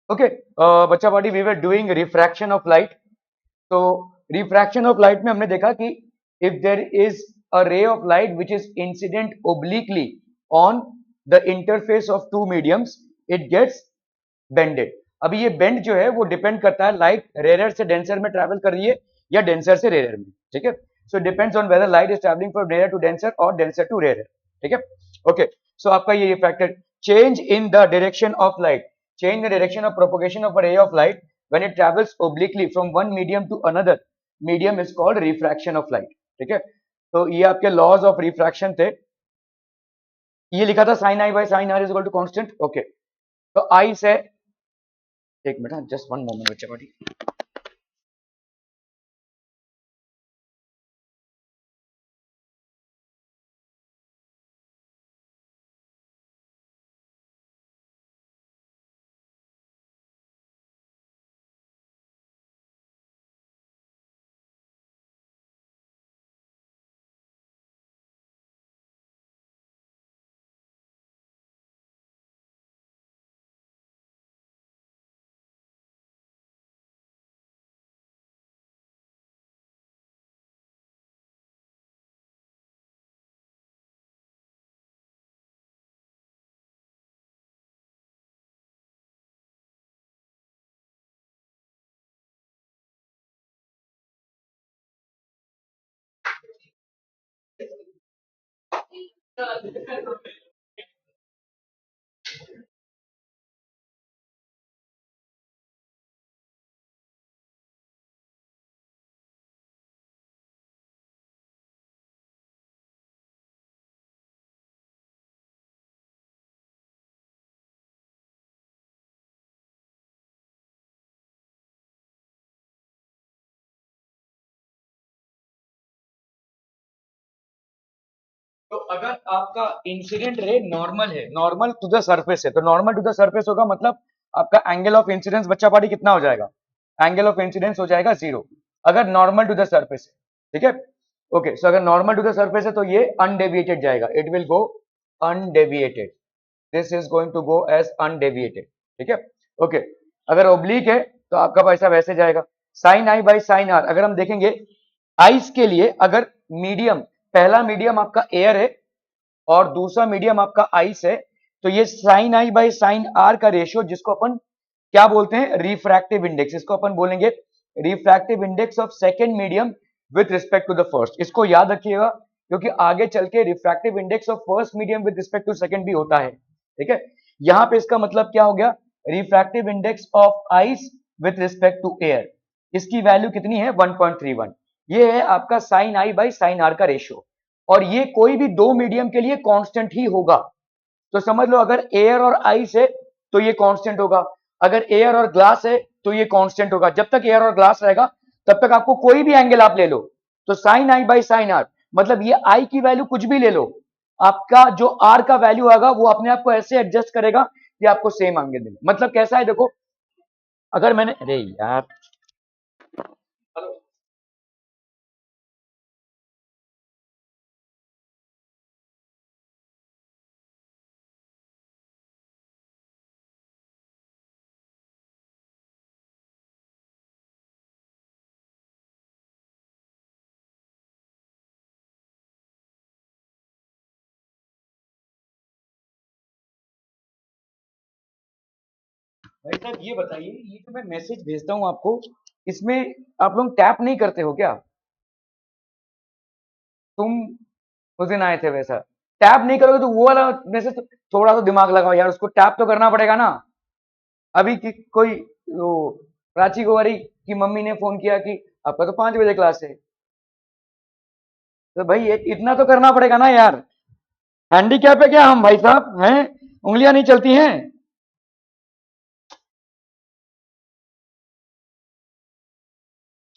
Okay बच्चा body we were doing refraction of light. तो refraction of light में हमने देखा कि if there is a ray of light which is incident obliquely on the interface of two mediums it gets bended. अभी ये bend जो है वो डिपेंड करता है लाइट रेयर से डेंसर में ट्रैवल कर रही है या डेंसर से रेयर में, ठीक है। So depends on whether light is travelling from rare to denser और डेंसर टू रेयर, ठीक है। ओके सो आपका ये refracted change in the direction of light, change the direction of propagation of a ray of light when it travels obliquely from one medium to another medium is called refraction of light, ठीक है। तो ये आपके laws of refraction थे। ये लिखा था sin i by sin r is equal to constant। Okay तो आई से एक मिनट, जस्ट वन मोमेंट बच्चा बॉडी। तो अगर आपका इंसिडेंट रे नॉर्मल है, नॉर्मल टू द सरफेस है, तो नॉर्मल टू द सरफेस होगा मतलब आपका एंगल ऑफ इंसिडेंस बच्चा पार्टी कितना हो जाएगा, एंगल ऑफ इंसिडेंस हो जाएगा 0 अगर नॉर्मल टू द सरफेस है, ठीक है। ओके सो अगर नॉर्मल टू द सरफेस है तो ये अनडेविएटेड जाएगा, it will go undeviated, this is going to go as undeviated, ठीक है। ओके अगर ओब्लिक है तो आपका पैसा वैसे जाएगा sine I by sine R. अगर हम देखेंगे आइस के लिए, अगर मीडियम, पहला मीडियम आपका एयर है और दूसरा मीडियम आपका आइस है, तो ये sine I by sine are का रेशियो जिसको अपन क्या बोलते हैं, रिफ्रैक्टिव इंडेक्स, इसको अपन बोलेंगे refractive index of second medium with respect to the first. इसको याद रखिएगा क्योंकि आगे चल के refractive index of first medium with respect to second भी होता है, ठीक है। यहां पे इसका मतलब क्या हो गया, refractive index of ice with respect to air, इसकी वैल्यू कितनी है 1.31। ये है आपका sine I by sine are का रेशियो, और ये कोई भी दो मीडियम के लिए कांस्टेंट ही होगा। तो समझ लो अगर एयर और आइस है तो ये कांस्टेंट होगा, अगर एयर और ग्लास है तो ये कांस्टेंट होगा। जब तक एयर और ग्लास रहेगा तब तक आपको कोई भी एंगल आप ले लो, तो sine I by sine r मतलब ये आई की वैल्यू कुछ भी ले लो, आपका जो आर का वैल्यू आएगा वो अपने आप को ऐसे एडजस्ट करेगा कि आपको सेम एंगल मिले। मतलब कैसा है देखो, अगर मैंने, अरे यार भाई साहब ये बताइए, ये जो मैं मैसेज भेजता हूँ आपको, इसमें आप लोग टैप नहीं करते हो क्या? तुम उस दिन आए थे वैसा, टैप नहीं करोगे तो वो वाला मैसेज तो थोड़ा तो दिमाग लगाओ यार, उसको टैप तो करना पड़ेगा ना। अभी कोई वो प्राची गोवारी की मम्मी ने फोन किया कि आपका तो 5 बजे क्लास है, तो भाई इतना तो करना पड़ेगा ना यार। हैंडीकैप है क्या हम भाई साहब हैं, उंगलियां नहीं चलती हैं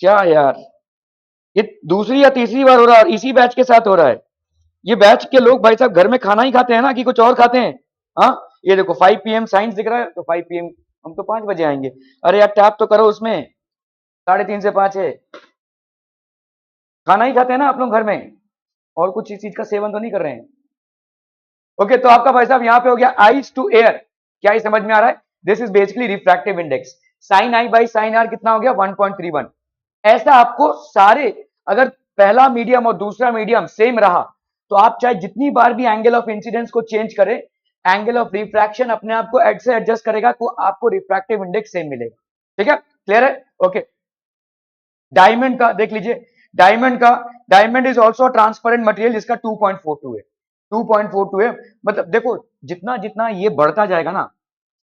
क्या यार? ये दूसरी या तीसरी बार हो रहा है और इसी बैच के साथ हो रहा है। ये बैच के लोग भाई साहब घर में खाना ही खाते हैं ना कि कुछ और खाते हैं? हाँ ये देखो 5 PM साइंस दिख रहा है, तो 5 PM हम तो 5 बजे आएंगे। अरे यार टैप तो करो उसमें, 3:30 से 5 है, खाना ही खाते हैं ना आप लोग घर में, और कुछ इस चीज का सेवन तो नहीं कर रहे हैं। ओके तो आपका भाई साहब यहाँ पे हो गया आइस टू एयर, क्या ये समझ में आ रहा है? This is basically refractive index. Sine I by sine r कितना हो गया 1.31। ऐसा आपको सारे, अगर पहला मीडियम और दूसरा मीडियम सेम रहा तो आप चाहे जितनी बार भी एंगल ऑफ इंसिडेंस को चेंज करें, एंगल ऑफ रिफ्रैक्शन अपने आप को एड से एडजस्ट करेगा तो आपको रिफ्रैक्टिव इंडेक्स सेम मिलेगा। ठीक है, क्लियर है? ओके। डायमंड का देख लीजिए, diamond is also transparent material, जिसका 2.42 है, 2.42 है। मतलब देखो जितना जितना ये बढ़ता जाएगा ना,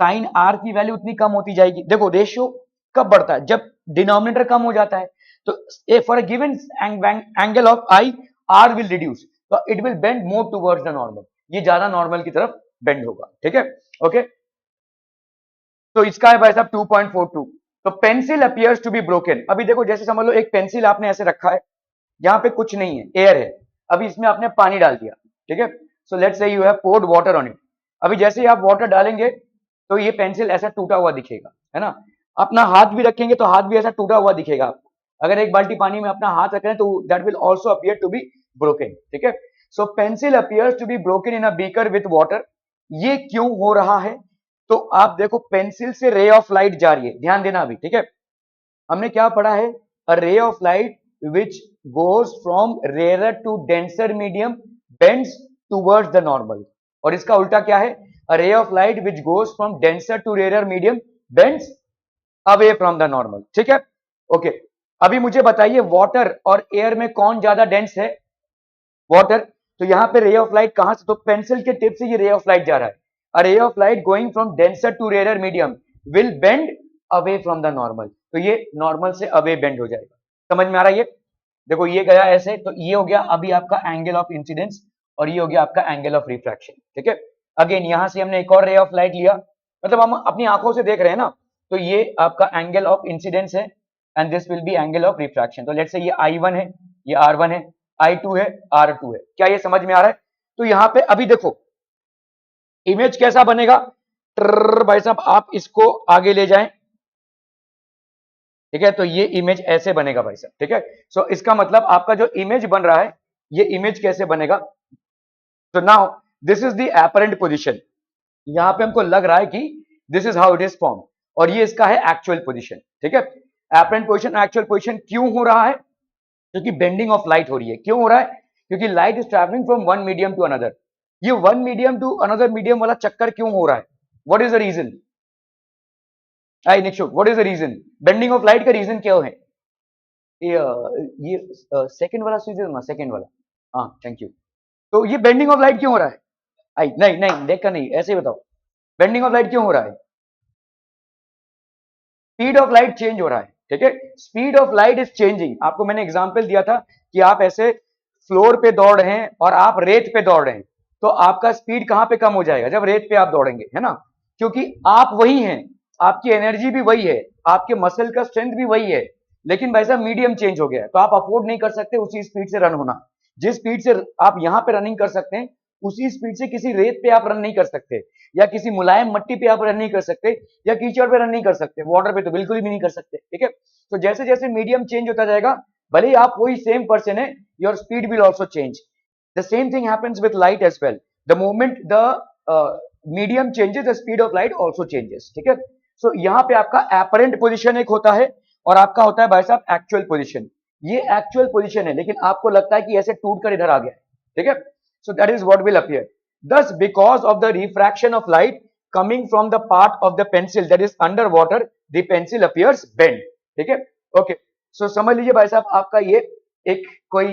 साइन आर की वैल्यू उतनी कम होती जाएगी। देखो रेशियो कब बढ़ता है, जब डिनोमिनेटर कम हो जाता है। तो for a given angle of i, r will reduce, तो it will bend more towards the normal, ये ज्यादा नॉर्मल की तरफ बेंड होगा। ठीक है, ओके। तो इसका है भाई साहब 2.42। तो pencil appears to be broken. अभी देखो जैसे समझ लो एक पेंसिल आपने ऐसे रखा है, यहाँ पे कुछ नहीं है, एयर है, अभी इसमें आपने पानी डाल दिया। ठीक है, so let's say you have poured water on it. अभी जैसे ही आप वाटर डालेंगे तो ये पेंसिल ऐसा टूटा हुआ दिखेगा, है ना। अपना हाथ भी रखेंगे तो हाथ भी ऐसा टूटा हुआ दिखेगा आपको। अगर एक बाल्टी पानी में अपना हाथ रखें तो that will also appear to be broken. ठीक है, so pencil appears to be broken in a beaker with water. ये क्यों हो रहा है? तो आप देखो पेंसिल से रे ऑफ लाइट जा रही है, ध्यान देना अभी। ठीक है, हमने क्या पढ़ा है, a ray of light which goes from rare to denser medium bends towards the normal. और इसका उल्टा क्या है, a ray of light which goes from denser to rarer medium bends away from the normal. ठीक है, okay. अभी मुझे बताइए वाटर और एयर में कौन ज्यादा डेंस है? वाटर। तो यहाँ पे रे ऑफ लाइट कहां से, तो पेंसिल के टिप से ये रे ऑफ लाइट जा रहा है। A ray of light going from denser to rarer medium will bend away from the normal, तो ये नॉर्मल से अवे बेंड हो जाएगा। समझ में आ रहा है ये? देखो ये गया ऐसे, तो ये हो गया अभी आपका एंगल ऑफ इंसिडेंस और ये हो गया आपका एंगल ऑफ रिफ्रैक्शन। ठीक है, अगेन यहां से हमने एक और रे ऑफ लाइट लिया, मतलब हम अपनी आंखों से देख रहे हैं ना, तो ये आपका एंगल ऑफ इंसिडेंस है and this will B angle of refraction. तो लेट्स से ये I1 है, ये R1 है, I2 है, R2 है। क्या ये समझ में आ रहा है? तो यहाँ पे अभी देखो इमेज कैसा बनेगा। भाई साहब आप इसको आगे ले जाएं। ठीक है, तो ये इमेज ऐसे बनेगा भाई साहब। ठीक है, सो इसका मतलब आपका जो इमेज बन रहा है, ये इमेज कैसे बनेगा। तो now this is the apparent position, यहां पे हमको लग रहा है कि this is how it is form, और ये इसका है एक्चुअल पोजीशन। ठीक है, एपरेंट पोजीशन एक्चुअल पोजीशन क्यों हो रहा है? क्योंकि बेंडिंग ऑफ लाइट हो रही है। क्यों हो रहा है? क्योंकि light is travelling from one medium to another. ये one medium to another medium वाला चक्कर क्यों हो रहा है? What is the reason? आई निक्षुक, what is the reason? Bending of light का रीजन क्या है? ये सेकंड वाला स्विच है ना, सेकंड वाला। हाँ थैंक यू। तो ये बेंडिंग ऑफ लाइट क्यों हो रहा है? आई नहीं नहीं देखकर नहीं, ऐसे ही बताओ बेंडिंग ऑफ लाइट क्यों हो रहा है? स्पीड ऑफ लाइट चेंज हो रहा है। ठीक है, speed of light is changing. आपको मैंने एग्जांपल दिया था कि आप ऐसे फ्लोर पे दौड़ रहे हैं और आप रेत पे दौड़ रहे हैं, तो आपका स्पीड कहां पे कम हो जाएगा? जब रेत पे आप दौड़ेंगे, है ना, क्योंकि आप वही हैं, आपकी एनर्जी भी वही है, आपके मसल का स्ट्रेंथ भी वही है, लेकिन भाई साहब मीडियम चेंज हो गया है, तो आप अफोर्ड नहीं कर सकते उसी स्पीड से रन होना। जिस स्पीड से आप यहां पे रनिंग कर सकते हैं, उसी स्पीड से किसी रेत पे आप रन नहीं कर सकते, या किसी मुलायम मट्टी पे आप रन नहीं कर सकते, या कीचड़ पे रन नहीं कर सकते, वाटर पे तो बिल्कुल भी नहीं कर सकते। ठीक है, तो जैसे जैसे मीडियम चेंज होता जाएगा, भले ही आप वही सेम पर्सन है, your speed will also change. The same thing happens with light as well. The moment the medium changes, the speed of light also changes. ठीक है, सो यहाँ पे आपका एपरेंट पोजिशन एक होता है और आपका होता है भाई साहब एक्चुअल पोजिशन। ये एक्चुअल पोजिशन है, लेकिन आपको लगता है कि ऐसे टूट कर इधर आ गया। ठीक है, so that is what will appear. Thus because of the refraction of light coming from the part of the pencil that is under water, the pencil appears bent. ठीक है, ओके। सो समझ लीजिए भाई साहब आपका ये एक कोई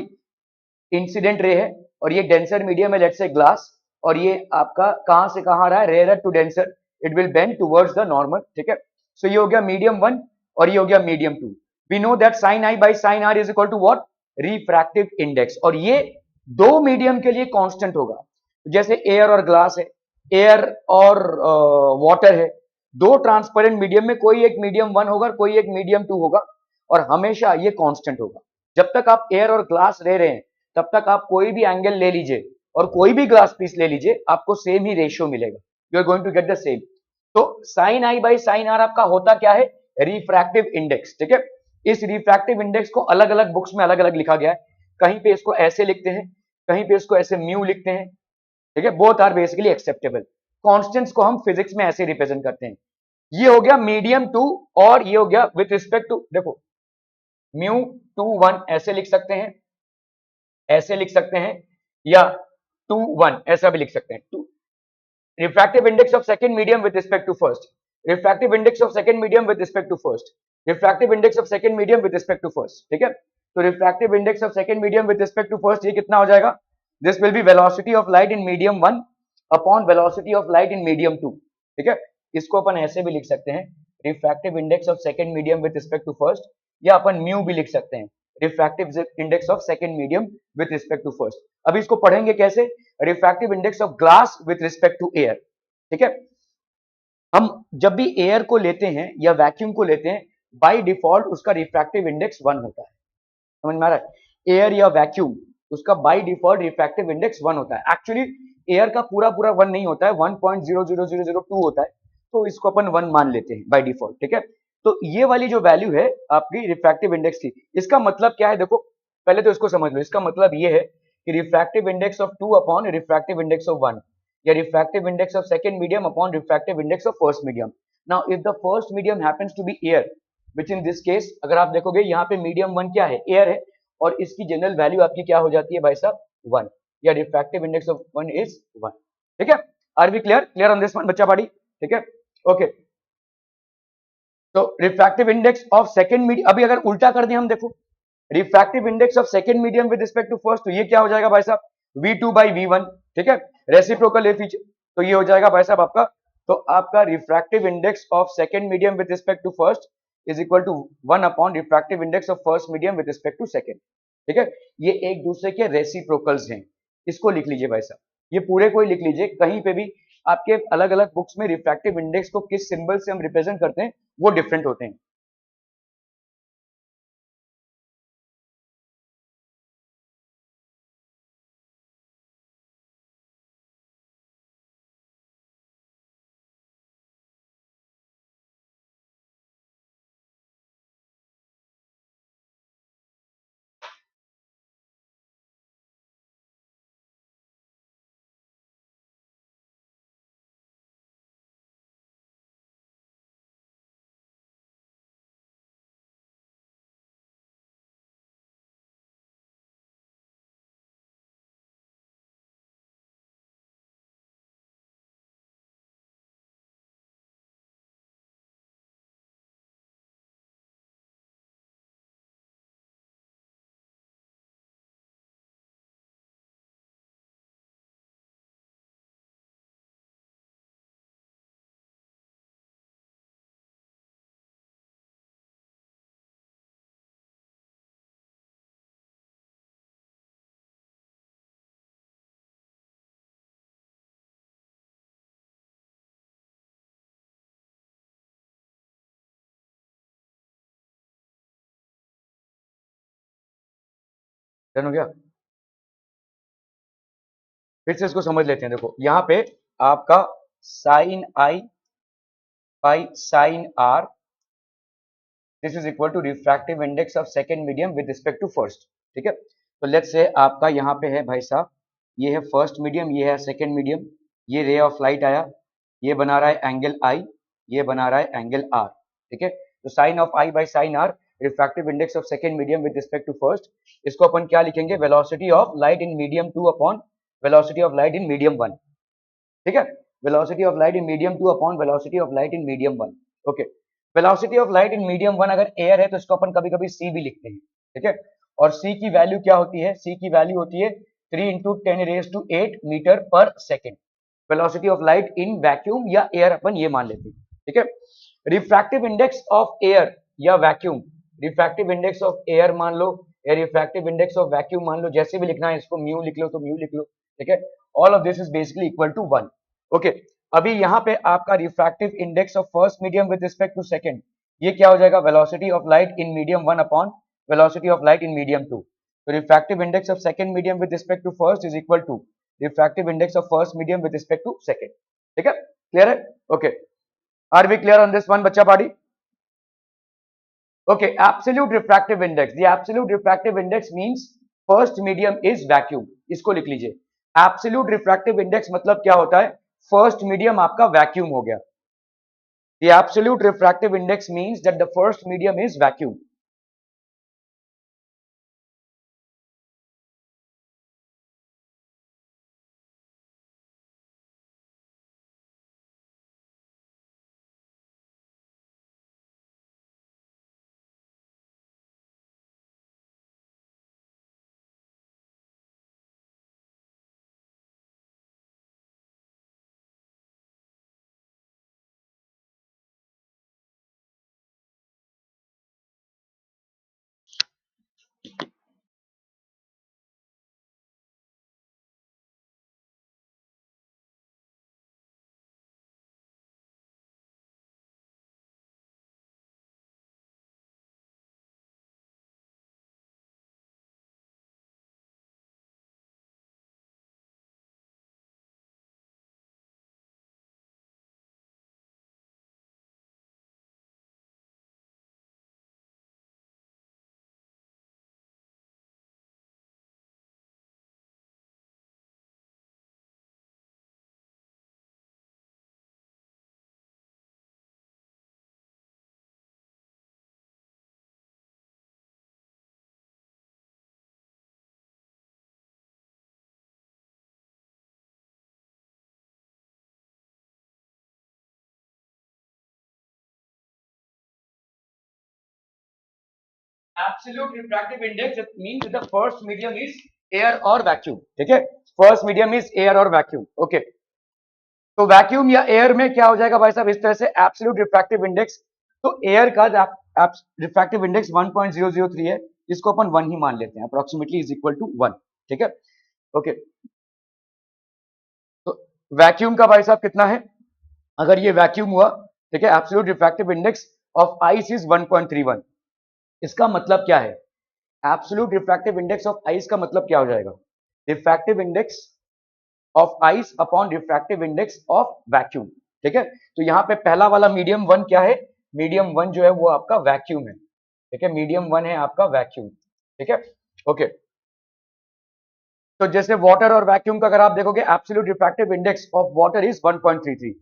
इंसिडेंट रे है और ये डेंसर मीडियम है, लेट्स से ग्लास, और ये आपका कहां से कहां आ रहा है, rarer to denser, it will bend towards the normal. ठीक है, सो ये हो गया मीडियम 1 और ये हो गया medium 2। We know that sine I by sine r is equal to what, refractive index, और ये दो मीडियम के लिए कांस्टेंट होगा। जैसे एयर और ग्लास है, एयर और वाटर है, दो ट्रांसपेरेंट मीडियम में कोई एक मीडियम 1 होगा, कोई एक मीडियम 2 होगा, और हमेशा ये कांस्टेंट होगा। जब तक आप एयर और ग्लास ले रहे हैं, तब तक आप कोई भी एंगल ले लीजिए और कोई भी ग्लास पीस ले लीजिए, आपको सेम ही रेशियो मिलेगा, you are going to get the same. तो sine I by sine r आपका होता क्या है, रिफ्रैक्टिव इंडेक्स। ठीक है, इस रिफ्रैक्टिव इंडेक्स को अलग अलग बुक्स में अलग अलग लिखा गया है, कहीं पे इसको ऐसे लिखते हैं, कहीं पे इसको ऐसे म्यू लिखते हैं। ठीक है, both are basically acceptable. Constants को हम फिजिक्स में ऐसे रिप्रेजेंट करते हैं, ये हो गया मीडियम टू, और ये हो गया विथ रिस्पेक्ट टू, देखो म्यू टू वन ऐसे लिख सकते हैं, ऐसे लिख सकते हैं, या टू वन ऐसा भी लिख सकते हैं। To refractive index of second medium with respect to first, refractive index of second medium with respect to first, refractive index of second medium with respect to first, ठीक है। तो refractive index of second medium with respect to first ये कितना हो जाएगा, this will be velocity of light in medium 1 upon velocity of light in medium 2, ठीक है। इसको अपन ऐसे भी लिख सकते हैं, refractive index of second medium with respect to first, या अपन म्यू भी लिख सकते हैं, refractive index of second medium with respect to first। अभी इसको पढ़ेंगे कैसे, refractive index of glass with respect to air, ठीक है। हम जब भी एयर को लेते हैं या वैक्यूम को लेते हैं, बाय डिफॉल्ट उसका रिफ्रैक्टिव इंडेक्स 1 होता है, समझ में आ रहा है। एयर या वैक्यूम, उसका बाय डिफॉल्ट रिफ्रैक्टिव इंडेक्स 1 होता है। एक्चुअली एयर का पूरा पूरा 1 नहीं होता है, 1.00002 होता है, तो इसको अपन 1 मान लेते हैं बाय डिफॉल्ट, ठीक है। तो ये वाली जो वैल्यू है आपकी रिफ्रैक्टिव इंडेक्स की, इसका मतलब क्या है, देखो पहले तो इसको समझ लो। इसका मतलब ये है कि refractive index of 2 upon refractive index of 1, या refractive index of second medium upon refractive index of first medium. Now if the first medium happens to be air, which in this case अगर आप देखोगे यहाँ पे medium 1 क्या है, air है, और इसकी जनरल वैल्यू आपकी क्या हो जाती है भाई साहब, 1, या रिफ्रैक्टिव इंडेक्स ऑफ 1 इज 1, ठीक है। Are we clear, clear on this one बच्चा पाड़ी, ठीक है, ओके। तो refractive index of second medium, अभी अगर उल्टा कर दें हम, देखो refractive index of second medium with respect to first, तो ये क्या हो जाएगा भाई साहब, v2 by v1, ठीक है, रेसिप्रोकल है फीचर, तो ये हो जाएगा भाई साहब आपका, तो आपका refractive index of second medium with respect to first is equal to 1 upon refractive index of first medium with respect to second, ठीक है। ये एक दूसरे के रेसिप्रोकल्स हैं, इसको लिख लीजिए भाई साहब, ये पूरे को ही लिख लीजिए। कहीं पे भी आपके अलग अलग बुक्स में रिफ्रैक्टिव इंडेक्स को किस सिंबल से हम रिप्रेजेंट करते हैं वो डिफरेंट होते हैं। डन हो गया, फिर से इसको समझ लेते हैं। देखो यहाँ पे आपका sine I by sine r, this is equal to refractive index of second medium with respect to first, ठीक है। तो लेट्स से आपका यहाँ पे है भाई साहब, ये है फर्स्ट मीडियम, ये है सेकंड मीडियम, ये रे ऑफ लाइट आया, ये बना रहा है एंगल आई, ये बना रहा है एंगल आर, ठीक है। तो sine of i by sine r, refractive index of second medium with respect to first, इसको अपन क्या लिखेंगे, velocity of light in medium 2 upon velocity of light in medium 1, ठीक है। Velocity of light in medium 2 upon velocity of light in medium 1, okay. Velocity of light in medium 1 अगर air है तो इसको अपन कभी कभी सी भी लिखते हैं, ठीक है। और सी की वैल्यू क्या होती है, सी की वैल्यू होती है 3 इंटू 10⁸ मीटर पर second, velocity of light in vacuum या एयर अपन ये मान लेते हैं, ठीक है। रिफ्रैक्टिव इंडेक्स ऑफ एयर या vacuum, refractive index of air मान लो या रिफ्रैक्टिव इंडेक्स ऑफ वैक्यूम मान लो, जैसे भी लिखना है इसको, म्यू लिख लो तो म्यू लिख लो, ठीक है। All of this is basically equal to 1, okay. अभी यहाँ पे आपका refractive index of first medium with respect to second, ये क्या हो जाएगा, velocity of light in medium 1 upon velocity of light in medium 2। तो refractive index of second medium with respect to first is equal to refractive index of first medium with respect to second, ठीक है, clear है, okay. Are we clear on this one बच्चा पार्टी, okay, absolute refractive index, the absolute refractive index means first medium is vacuum, इसको लिख लीजिए। absolute refractive index मतलब क्या होता है, फर्स्ट मीडियम आपका वैक्यूम हो गया, The absolute refractive index means that the first medium is vacuum. Absolute refractive index, it means the first medium is air or vacuum. ठीक है, फर्स्ट मीडियम इज एयर और वैक्यूम. ओके, तो vacuum या air में क्या हो जाएगा भाई साहब, इस तरह से एब्सोल्यूट रिफ्रैक्टिव इंडेक्स. तो एयर का रिफ्रैक्टिव इंडेक्स 1.003 है, इसको अपन 1 ही मान लेते हैं, अप्रोक्सीमेटली इज इक्वल टू 1. ठीक है, ओके. तो वैक्यूम का भाई साहब कितना है, अगर ये वैक्यूम हुआ, ठीक है, absolute refractive index of ice is 1.31. इसका मतलब क्या है, absolute refractive index of ice का मतलब क्या हो जाएगा, refractive index of ice upon refractive index of vacuum. ठीक है, तो यहाँ पे पहला वाला मीडियम 1 क्या है, मीडियम 1 जो है वो आपका वैक्यूम है. ठीक है, मीडियम 1 है आपका वैक्यूम. ठीक है, ओके. तो जैसे वाटर और वैक्यूम का अगर आप देखोगे, absolute refractive index of water is 1.33.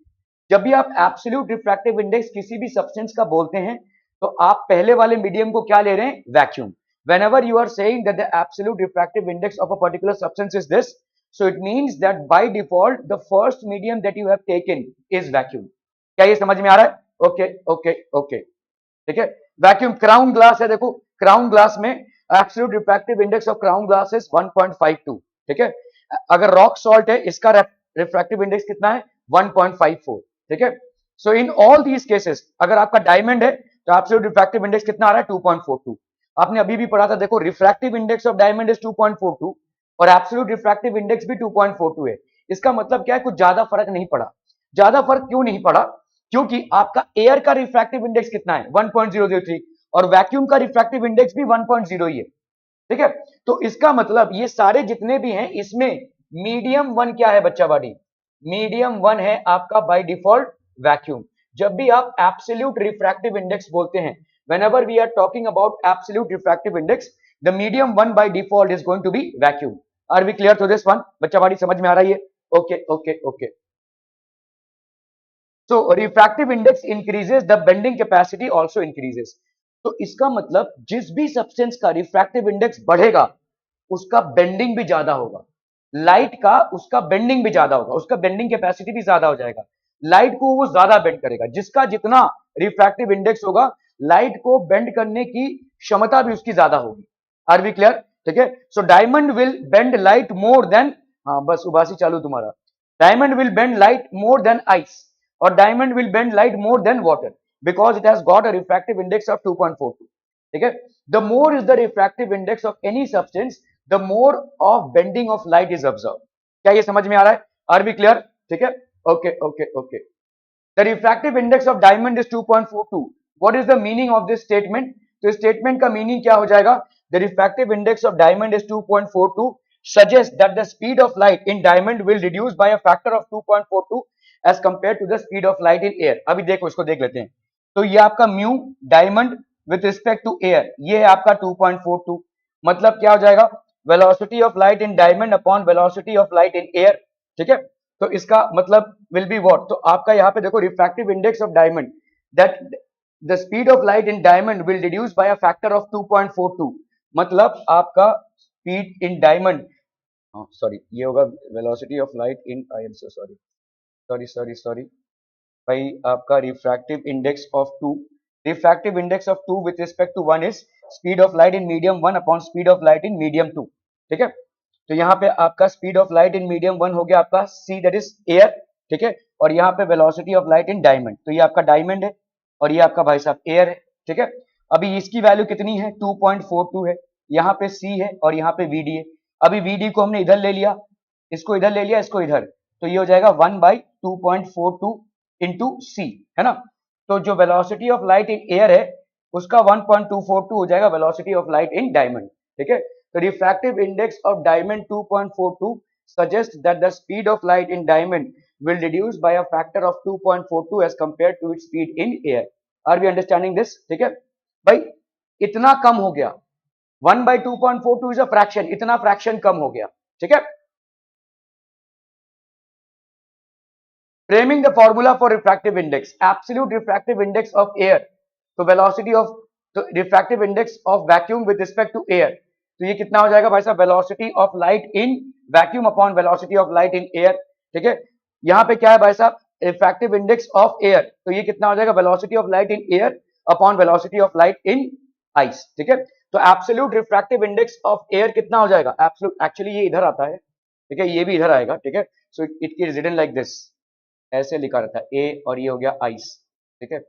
जब भी आप एब्सोल्यूट रिफ्रैक्टिव इंडेक्स किसी भी सब्सटेंस का बोलते हैं, तो आप पहले वाले मीडियम को क्या ले रहे हैं, vacuum. whenever you are saying that the absolute refractive index of a particular substance is this, so it means that by default the first medium that you have taken is vacuum. क्या ये समझ में आ रहा है, okay okay okay. ठीक है, vacuum. Crown glass है, देखो क्राउन ग्लास में absolute refractive index of crown glass is 1.52. ठीक है, अगर रॉक सॉल्ट है, इसका रिफ्रैक्टिव इंडेक्स कितना है, 1.54. ठीक है, सो इन ऑल दीज केसेस, अगर आपका डायमंड है तो एब्सोल्यूट रिफ्रैक्टिव इंडेक्स कितना आ रहा है, 2.42. आपने अभी भी पढ़ा था, देखो refractive index of diamond is 2.42 और एब्सोल्यूट रिफ्रैक्टिव इंडेक्स भी 2.42 है. इसका मतलब क्या है, कुछ ज्यादा फर्क नहीं पड़ा. ज्यादा फर्क क्यों नहीं पड़ा, क्योंकि आपका एयर का रिफ्रैक्टिव इंडेक्स कितना है, 1.003, और वैक्यूम का रिफ्रैक्टिव इंडेक्स भी 1.0 ही है. ठीक है, तो इसका मतलब ये सारे जितने भी हैं, इसमें मीडियम 1 क्या है बच्चा बाडी, मीडियम 1 है आपका बाय डिफॉल्ट वैक्यूम. जब भी आप एब्सोल्यूट रिफ्रैक्टिव इंडेक्स बोलते हैं, whenever we are talking about absolute refractive index, the medium 1 by default is going to be vacuum. Are we clear to this one? बच्चा बाड़ी समझ में आ रही है, okay okay okay. So refractive index increases, the bending capacity also increases. तो इसका मतलब जिस भी सब्सटेंस का रिफ्रैक्टिव इंडेक्स बढ़ेगा, उसका बेंडिंग भी ज्यादा होगा. लाइट का उसका बेंडिंग भी ज्यादा होगा, उसका बेंडिंग कैपेसिटी भी ज्यादा हो जाएगा. लाइट को वो ज्यादा बेंड करेगा, जिसका जितना रिफ्रैक्टिव इंडेक्स होगा, लाइट को बेंड करने की क्षमता भी उसकी ज्यादा होगी. Are we clear? ठीक है, so diamond will bend light more than, हाँ बस उबासी चालू तुम्हारा. Diamond will bend light more than ice, और diamond will bend light more than water, because it has got a refractive index of 2.42. ठीक है, the more is the refractive index of any substance, the more of bending of light is observed. क्या ये समझ में आ रहा है, are we clear? ठीक है, okay okay okay. The refractive index of diamond is 2.42. What is the meaning of this statement? तो इस statement का meaning क्या हो जाएगा, the refractive index of diamond is 2.42 suggests that the speed of light in diamond will reduce by a factor of 2.42 as compared to the speed of light in air. अभी देखो, इसको देख लेते हैं. तो ये आपका mu diamond with respect to air, ये है आपका 2.42. मतलब क्या हो जाएगा, velocity of light in diamond upon velocity of light in air. ठीक है, तो इसका मतलब विल बी व्हाट, तो आपका यहाँ पे देखो refractive index of diamond that the speed of light in diamond will reduce by a factor of 2.42. मतलब आपका speed in diamond, सॉरी ये होगा velocity of light in, I am so sorry, भाई आपका refractive index of two, refractive index of two with respect to one is speed of light in medium one upon speed of light in medium two, ठीक है। तो यहाँ पे आपका speed of light in medium one हो गया आपका सी, that is air, ठीक है। और यहाँ पे velocity of light in diamond, तो ये आपका डायमंड है और ये आपका भाई साहब एयर है, ठीक है। अभी इसकी वैल्यू कितनी है, 2.42 है, यहाँ पे सी है और यहाँ पे वीडी है। अभी वीडी को हमने इधर ले लिया, इसको इधर ले लिया, इसको इधर, तो ये हो जाएगा 1/2.42 इंटू सी, है ना। तो जो velocity of light in air है उसका 1.242 हो जाएगा velocity of light in diamond, ठीक है। तो refractive index of diamond 2.42 suggests that the speed of light in diamond will reduce by a factor of 2.42 as compared to its speed in air. Are we understanding this? ठीक है भाई, इतना कम हो गया, 1/2.42 is a fraction, इतना fraction कम हो गया, ठीक है। Framing the formula for refractive index, absolute refractive index of air, तो velocity of, तो refractive index of vacuum with respect to air, तो ये कितना हो जाएगा भाई साहब, velocity of light in vacuum upon velocity of light in air, ठीक है। यहाँ पे क्या है भाई साहब, refractive index of air, तो ये कितना हो जाएगा, velocity of light in air upon velocity of light in ice, ठीक है। तो absolute refractive index of air कितना हो जाएगा, absolute, actually ये इधर आता है, ठीक है, ये भी इधर आएगा, ठीक है। so it is written like this, ऐसे लिखा रहता है ए, और ये हो गया आइस, ठीक है।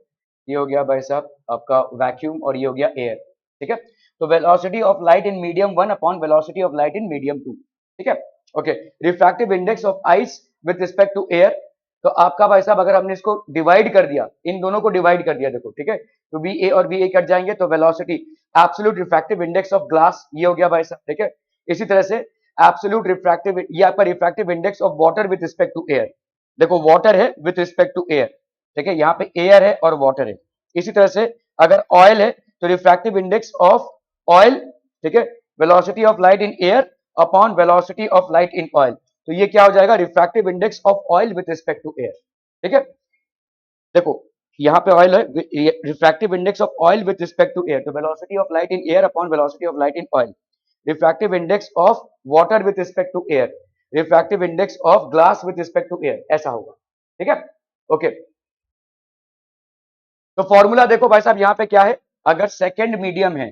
ये हो गया भाई साहब आपका वैक्यूम और ये हो गया एयर, ठीक है। तो velocity of light in medium one upon velocity of light in medium two, ठीक है। Okay, refractive index of ice with respect to air, तो आपका भाई साहब अगर हमने इसको डिवाइड कर दिया, इन दोनों को डिवाइड कर दिया, देखो ठीक है, तो बी ए और बी ए कट जाएंगे, तो velocity absolute refractive index of glass, ये हो गया भाई साहब, ठीक है। इसी तरह से एब्सोल्यूट रिफ्रैक्टिव, ये आपका refractive index of water with respect to air, देखो वाटर है विथ रिस्पेक्ट टू एयर, ठीक है, यहाँ पे एयर है और वाटर है। इसी तरह से अगर ऑयल है तो रिफ्रैक्टिव इंडेक्स ऑफ ऑयल, ठीक है, velocity of light in air upon velocity of light in oil, तो ये क्या हो जाएगा, refractive index of oil with respect to air, ठीक है। देखो यहाँ पे ऑयल है, refractive index of oil with respect to air, तो velocity of light in air upon velocity of light in oil. Refractive index of water with respect to air, refractive index of glass with respect to air, ऐसा होगा, ठीक है। Okay, तो formula देखो भाई साहब, यहाँ पे क्या है, अगर सेकंड मीडियम है,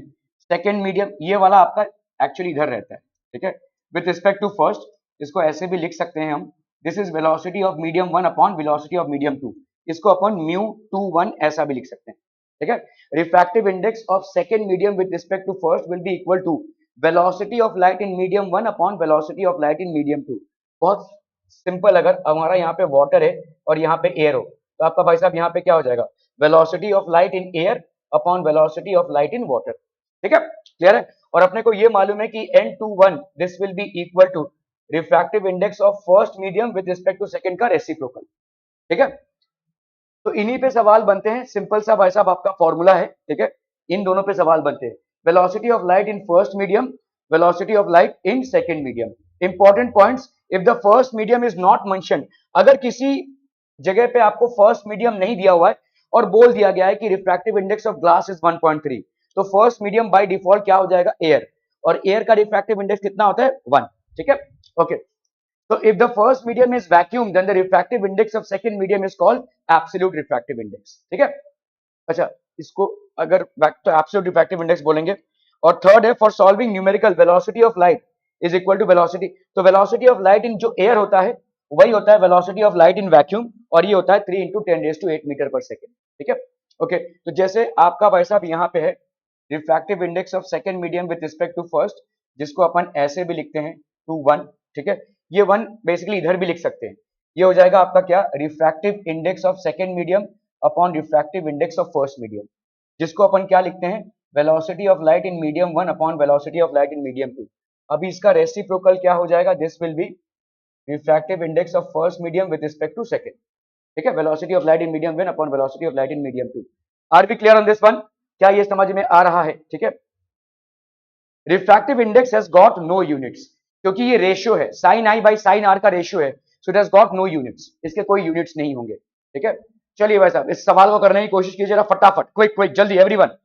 सेकंड मीडियम ये वाला आपका एक्चुअली इधर रहता है, ठीक है, विथ रिस्पेक्ट टू फर्स्ट, इसको ऐसे भी लिख सकते हैं हम, this is velocity of medium one upon velocity of medium two, इसको अपन म्यू टू वन ऐसा भी लिख सकते हैं, ठीक है। Refractive index of second medium with respect to first will be equal to velocity of light in medium one upon velocity of light in medium two. बहुत सिंपल, अगर हमारा यहाँ पे वाटर है और यहाँ पे एयर हो, तो आपका भाई साहब यहाँ पे क्या हो जाएगा, velocity of light in air upon velocity of light in water, ठीक है, क्लियर है। और अपने को ये मालूम है कि n21 this will be equal to refractive index of first medium with respect to second का रेसिप्रोकल, ठीक है। तो इन्हीं पे सवाल बनते हैं, सिंपल सा भाई साहब आपका फॉर्मूला है, ठीक है, इन दोनों पे सवाल बनते हैं, velocity of light in first medium, velocity of light in second medium. Important points, if the first medium is not mention, अगर किसी जगह पे आपको फर्स्ट मीडियम नहीं दिया हुआ है और बोल दिया गया है कि refractive index of glass is 1.3, तो फर्स्ट मीडियम बाय डिफॉल्ट क्या हो जाएगा, एयर, और एयर का रिफ्रैक्टिव इंडेक्स कितना होता है, 1, ठीक है। Okay, so if the first medium is vacuum then the refractive index of second medium is called absolute refractive index, ठीक है। अच्छा, इसको अगर तो absolute refractive index बोलेंगे। और थर्ड है for solving numerical, velocity of light is equal to velocity, तो वेलोसिटी ऑफ लाइट इन जो एयर होता है वही होता है velocity of light in vacuum, और ये होता है 3 × 10⁸ मीटर पर सेकेंड, ठीक है। ओके, तो जैसे आपका भाई साहब यहाँ पे है refractive index of second medium with respect to first, जिसको अपन ऐसे भी लिखते हैं 2 1, ठीक है, ये 1 बेसिकली इधर भी लिख सकते हैं, ये हो जाएगा आपका क्या, refractive index of second medium upon refractive index of first medium, जिसको अपन क्या लिखते हैं, velocity of light in medium 1 upon velocity of light in medium 2। अभी इसका रेसिप्रोकल क्या हो जाएगा, this will be refractive index of first medium with respect to second, ठीक है, velocity of light in medium 1 upon velocity of light in medium 2। Are we clear on this one, क्या ये समझ में आ रहा है, ठीक है। Refractive index has got no units, क्योंकि ये रेशियो है, sine I by sine are का रेशियो है, so it has got no units, इसके कोई यूनिट्स नहीं होंगे, ठीक है। चलिए भाई साहब इस सवाल को करने की कोशिश कीजिए जरा फटाफट, क्विक क्विक जल्दी एवरीवन।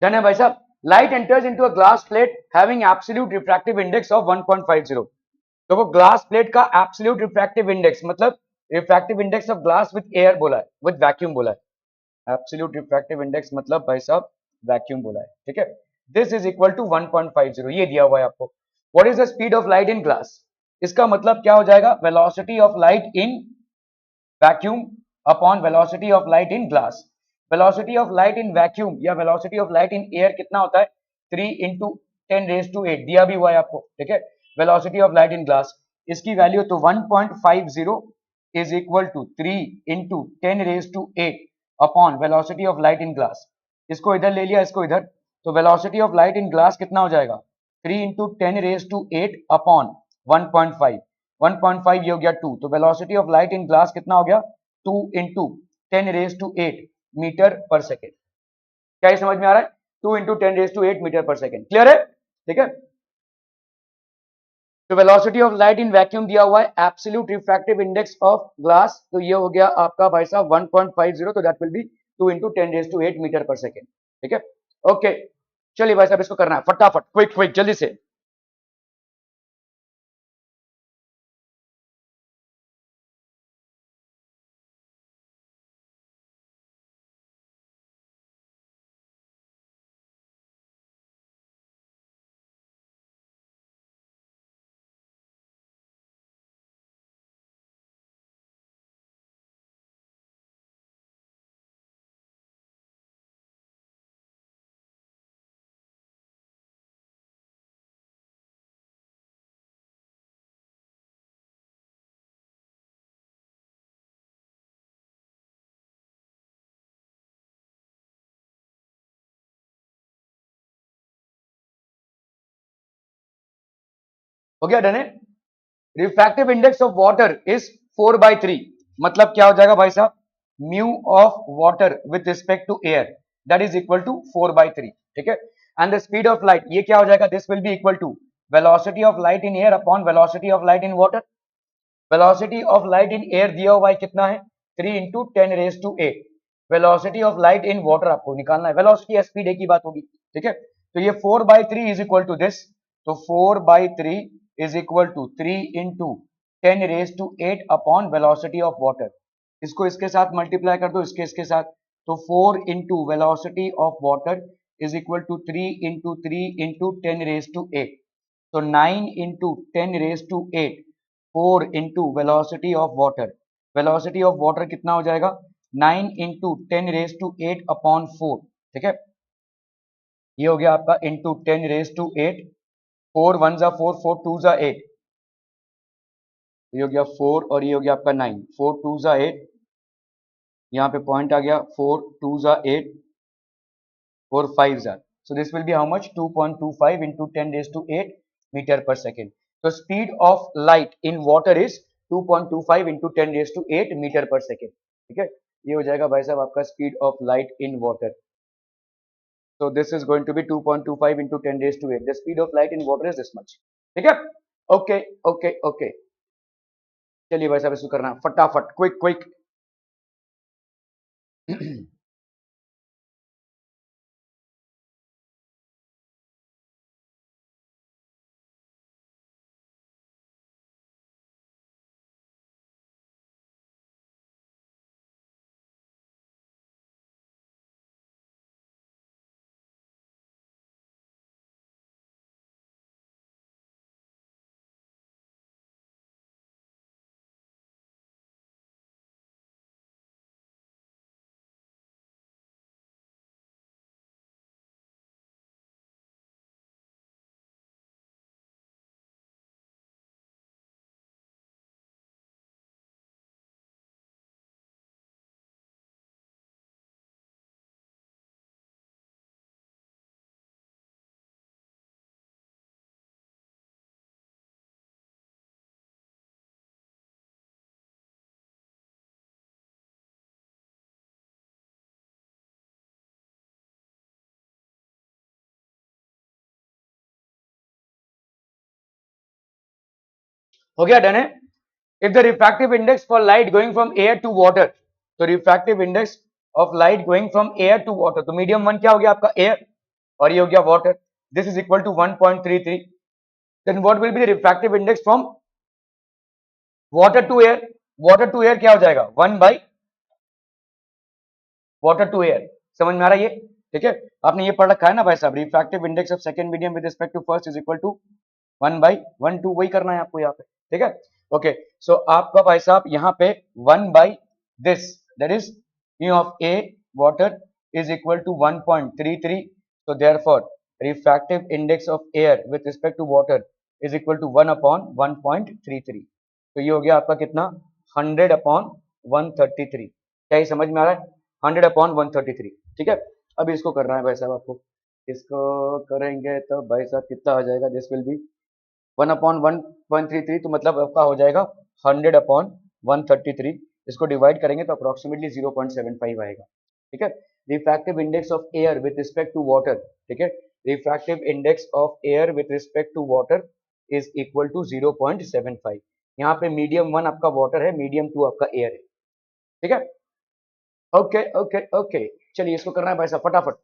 डन है भाई साहब। Light enters into a glass plate having absolute refractive index of 1.50। तो वो ग्लास प्लेट का एब्सोल्यूट रिफ्रैक्टिव इंडेक्स मतलब refractive index of glass with air बोला है, विद वैक्यूम बोला है। एब्सोल्यूट रिफ्रैक्टिव इंडेक्स मतलब भाई साहब वैक्यूम बोला है, ठीक है। दिस इज इक्वल टू 1.50, ये दिया हुआ है आपको। What is the speed of light in glass? इसका मतलब क्या हो जाएगा, velocity of light in vacuum upon velocity of light in glass. Velocity of light in vacuum या velocity of light in air कितना होता है, 3 इंटू 10⁸ दिया भी हुआ है आपको, ठीक है। Velocity of light in glass इसकी वैल्यू तो 1.50 is equal to 3 into 10⁸ upon velocity of light in glass. इसको इधर ले लिया, इसको इधर, तो velocity of light in glass कितना हो जाएगा, 3 इंटू 10⁸ अपॉन 1.5। 1.5 ये हो गया 2, तो velocity of light in glass कितना हो गया, 2 इंटू 10⁸ मीटर पर सेकेंड। क्या ये समझ में आ रहा है, 2 इंटू 10⁸ मीटर पर सेकेंड, क्लियर है, ठीक है। तो velocity of light in vacuum दिया हुआ है, absolute refractive index of glass, तो ये हो गया आपका भाई साहब 1.50, तो that will be 2 into 10⁸ metre पर सेकेंड, ठीक है। ओके चलिए भाई साहब इसको करना है फटाफट, क्विक क्विक जल्दी से। हो गया डन है। Refractive index of water is 4/3, मतलब क्या हो जाएगा भाई साहब, mu of water with respect to air that is equal to 4/3, ठीक है। And the speed of light ये क्या हो जाएगा, this will be equal to velocity of light in air upon velocity of light in water. Velocity of light in air दिया हुआ है कितना है, 3 into 10⁸ velocity of light in water आपको निकालना है, वेलोसिटी या स्पीड एक ही बात होगी, ठीक है। तो ये 4/3 इज इक्वल टू दिस, तो 4/3 is equal to 3 into 10⁸ upon velocity of water. इसको इसके साथ मल्टीप्लाई कर दो, इसके साथ, तो 4 into velocity of water is equal to 3 into 3 into 10⁸, तो 9 into 10⁸, 4 into velocity of water. Velocity of water कितना हो जाएगा, 9 इंटू 10⁸ अपॉन 4, ठीक है, ये हो गया आपका इंटू 10⁻8, 4 1 = 4, 4 2 = 8, ये हो गया 4 और ये हो गया आपका 9, 4 2 = 8, यहाँ पे पॉइंट आ गया 4 2 = 8, 4 5 = so this will be how much 2.25 into 10⁸8 meter per second. So speed of light in water is 2.25 into 10⁸8 meter per second. ठीक है, ये हो जाएगा भाई साहब आपका speed of light in water. So this is going to be 2.25 into 10⁸8. The speed of light in water is this much. ठीक है, ओके ओके ओके, चलिए भाई साहब इसको करना है फटाफट, क्विक क्विक. हो गया, डन है. If the refractive index for light going from air to water, तो refractive index of light going from air to water, तो medium one क्या हो गया आपका air और ये हो गया water, this is equal to 1.33. Then what will be the refractive index from water to air? Water to air क्या हो जाएगा 1 by water to air. समझ में आ रहा है ये? ठीक है, आपने ये पढ़ रखा है ना भाई साहब, refractive index of second medium with respect to first is equal to 1 by 1 2, वही करना है आपको यहाँ पे. ठीक है, ओके. सो आपका भाई साहब यहाँ पे 1 by this, that is mu of A water is equal to 1.33. so therefore refractive index of air with respect to water is equal to 1 upon 1.33. तो ये हो गया आपका कितना 100 upon 133. क्या ये समझ में आ रहा है? 100 upon 133. ठीक है, अभी इसको करना है भाई साहब आपको, इसको करेंगे तो भाई साहब कितना आ जाएगा, दिस विल बी 1 upon 1.33, तो मतलब आपका हो जाएगा 100 upon 133. इसको डिवाइड करेंगे तो अप्रोक्सीमेटली 0.75 आएगा. ठीक है, refractive index of air with respect to water, ठीक है, refractive index of air with respect to water is equal to 0.75. यहाँ पे मीडियम 1 आपका वाटर है, मीडियम 2 आपका एयर है. ठीक है, ओके ओके ओके, चलिए इसको करना है भाई साहब फटाफट.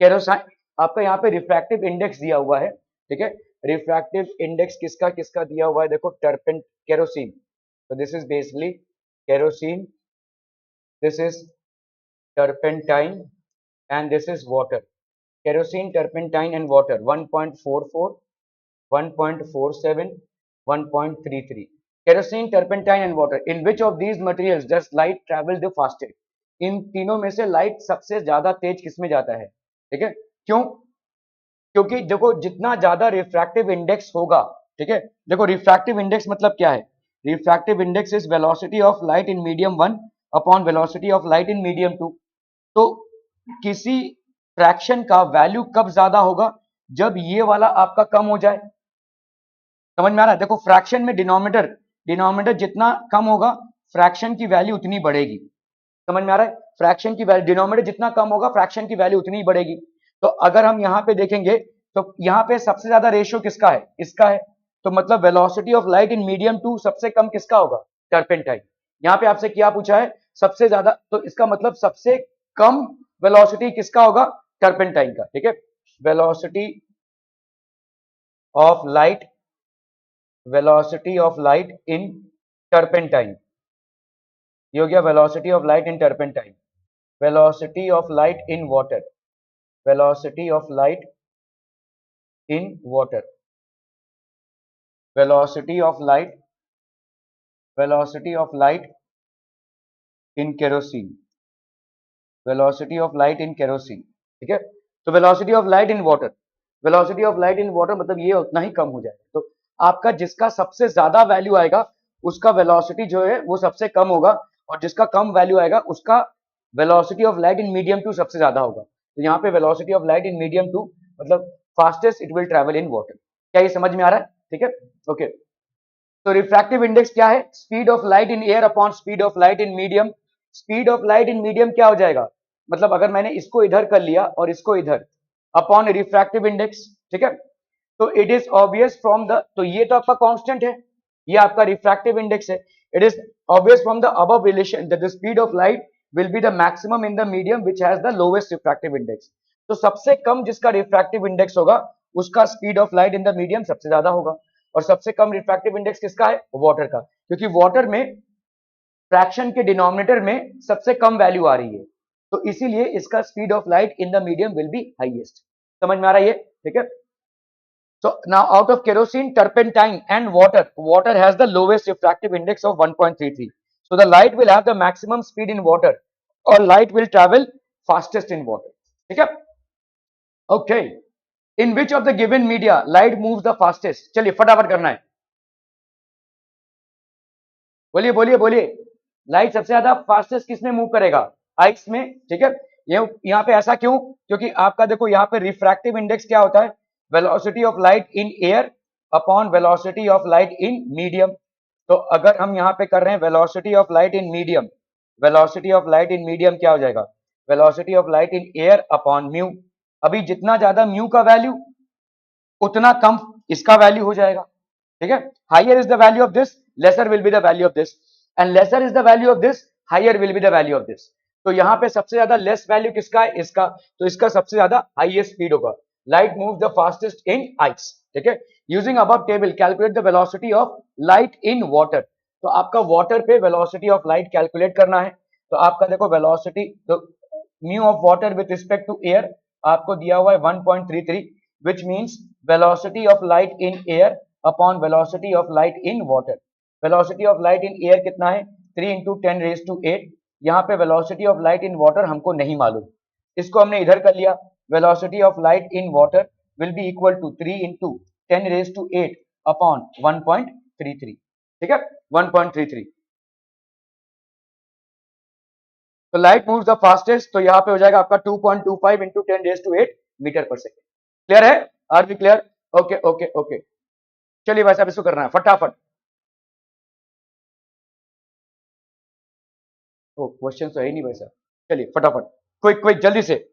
केरोसाइन आपका यहाँ पे रिफ्रैक्टिव इंडेक्स दिया हुआ है. ठीक है, रिफ्रैक्टिव इंडेक्स किसका किसका दिया हुआ है, देखो टर्पेंट केरोसिन, तो this is basically kerosene, this is turpentine and this is water. Kerosene, turpentine and water 1.44, 1.47, 1.33. kerosene, turpentine and water, in which of these materials does light travel the fastest? इन तीनों में से लाइट सबसे ज्यादा तेज किसमें जाता है? ठीक है, क्यों? क्योंकि देखो जितना ज्यादा रिफ्रैक्टिव इंडेक्स होगा, ठीक है, देखो रिफ्रैक्टिव इंडेक्स मतलब क्या है, refractive index is velocity of light in medium 1 upon velocity of light in medium 2. तो किसी फ्रैक्शन का वैल्यू कब ज्यादा होगा, जब ये वाला आपका कम हो जाए. समझ में आ रहा है? देखो फ्रैक्शन में डिनोमिनेटर जितना कम होगा फ्रैक्शन की वैल्यू उतनी बढ़ेगी. समझ में आ रहा है? फ्रैक्शन की वैल्यू, डिनोमिनेटर जितना कम होगा फ्रैक्शन की वैल्यू उतनी ही बढ़ेगी. तो अगर हम यहाँ पे देखेंगे तो यहाँ पे सबसे ज्यादा रेशियो किसका है, इसका है. तो मतलब velocity of light in medium 2 सबसे कम किसका होगा, टर्पेंटाइन. यहाँ पे आपसे क्या पूछा है, सबसे ज्यादा, तो इसका मतलब सबसे कम वेलोसिटी किसका होगा, टर्पेंटाइन का. ठीक है, velocity of light, velocity of light in turpentine, ये हो गया velocity of light in turpentine. velocity of light in water, velocity of light in water, velocity of light, velocity of light in kerosene, velocity of light in kerosene, ठीक है। तो velocity of light in water, velocity of light in water मतलब ये उतना ही कम हो जाएगा। तो आपका जिसका सबसे ज्यादा वैल्यू आएगा उसका वेलोसिटी जो है वो सबसे कम होगा, और जिसका कम वैल्यू आएगा उसका velocity of light in medium two सबसे ज्यादा होगा। तो यहाँ पे velocity of light in medium two मतलब fastest it will travel in water. क्या ये समझ में आ रहा है? ठीक है, ओके। तो रिफ्रैक्टिव इंडेक्स क्या है? Speed of light in air upon speed of light in medium. Speed of light in medium क्या हो जाएगा? मतलब अगर मैंने इसको इधर कर लिया और इसको इधर, अपॉन रिफ्रैक्टिव इंडेक्स, ठीक है। तो it is obvious from the, तो ये तो आपका कांस्टेंट है, ये आपका रिफ्रैक्टिव इंडेक्स है। It is obvious from the above relation that the speed of light will be the maximum in the medium which has the lowest refractive index. तो सबसे कम जिसका रिफ्रैक्टिव इंडेक्स होगा उसका speed of light in the medium सबसे ज्यादा होगा। और सबसे कम रिफ्रैक्टिव इंडेक्स किसका है? वाटर का, क्योंकि वाटर में फ्रैक्शन के डिनोमिनेटर में सबसे कम वैल्यू आ रही है, तो इसीलिए इसका speed of light in the medium will B highest. समझ में आ रहा है ये? ठीक है। So now out of kerosene, turpentine and water has the lowest refractive index of 1.33. So the light will have the maximum speed in water, or light will travel fastest in water. ठीक है? Okay. In which of the given media light moves the fastest? चलिए फटाफट करना है, बोलिए बोलिए बोलिए। Light सबसे ज्यादा फास्टेस्ट किसमें मूव करेगा? आइस में, ठीक है। ये यहाँ पे ऐसा क्यों? क्योंकि आपका देखो यहाँ पे रिफ्रैक्टिव इंडेक्स क्या होता है? Velocity of light in air upon velocity of light in medium. तो अगर हम यहाँ पे कर रहे हैं velocity of light in medium, velocity of light in medium क्या हो जाएगा? Velocity of light in air upon mu. अभी जितना ज्यादा म्यू का वैल्यू उतना कम इसका वैल्यू हो जाएगा, ठीक है। Higher is the value of this, lesser will be the value of this, and lesser is the value of this, higher will be the value of this. तो यहाँ पे सबसे ज्यादा लेस वैल्यू किसका है? इसका। तो इसका सबसे ज्यादा हाईएस्ट स्पीड होगा। Light move the fastest in ice, ठीक है। Using above table calculate the velocity of light in water. तो आपका वाटर पे वेलोसिटी ऑफ लाइट कैलकुलेट करना है। तो आपका देखो वेलोसिटी, तो mu of water with respect to air आपको दिया हुआ है 1.33, which means velocity of light in air upon velocity of light in water. Velocity of light in air कितना है? 3 into 10 raised to 8। यहाँ पे velocity of light in water हमको नहीं मालूम, इसको हमने इधर कर लिया। velocity of light in water will be equal to 3 into 10 raised to 8 upon 1.33, ठीक है, 1.33। तो लाइट मूव्स द फास्टेस्ट, तो यहाँ पे हो जाएगा आपका 2.25 into 10 raised to 8 मीटर पर सेकेंड। क्लियर है? Are we clear? Okay okay okay. चलिए भाई साहब इसको करना है फटाफट। ओ क्वेश्चन तो है ही नहीं भाई साहब, चलिए फटाफट, क्विक क्विक जल्दी से।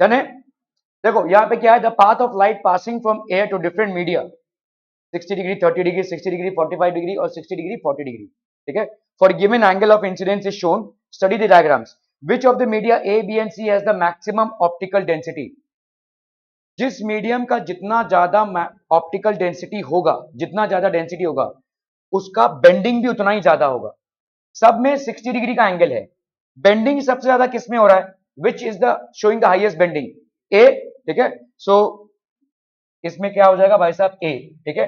डन है? देखो यहाँ पे क्या है, the path of light passing from air to different media 60 degree, 30 degree, 60 degree, 45 degree और 60 डिग्री, 40 डिग्री, ठीक है। For given angle of incidence is shown, study the diagrams. Which of the media A B and C has the maximum optical density? जिस medium का जितना ज्यादा optical density होगा, जितना ज्यादा डेंसिटी होगा उसका बेंडिंग भी उतना ही ज्यादा होगा। सब में 60 डिग्री का एंगल है, बेंडिंग सबसे ज्यादा किस में हो रहा है? Which is the showing the highest bending? A, ठीक है। सो इसमें क्या हो जाएगा भाई साहब? ए, ठीक है।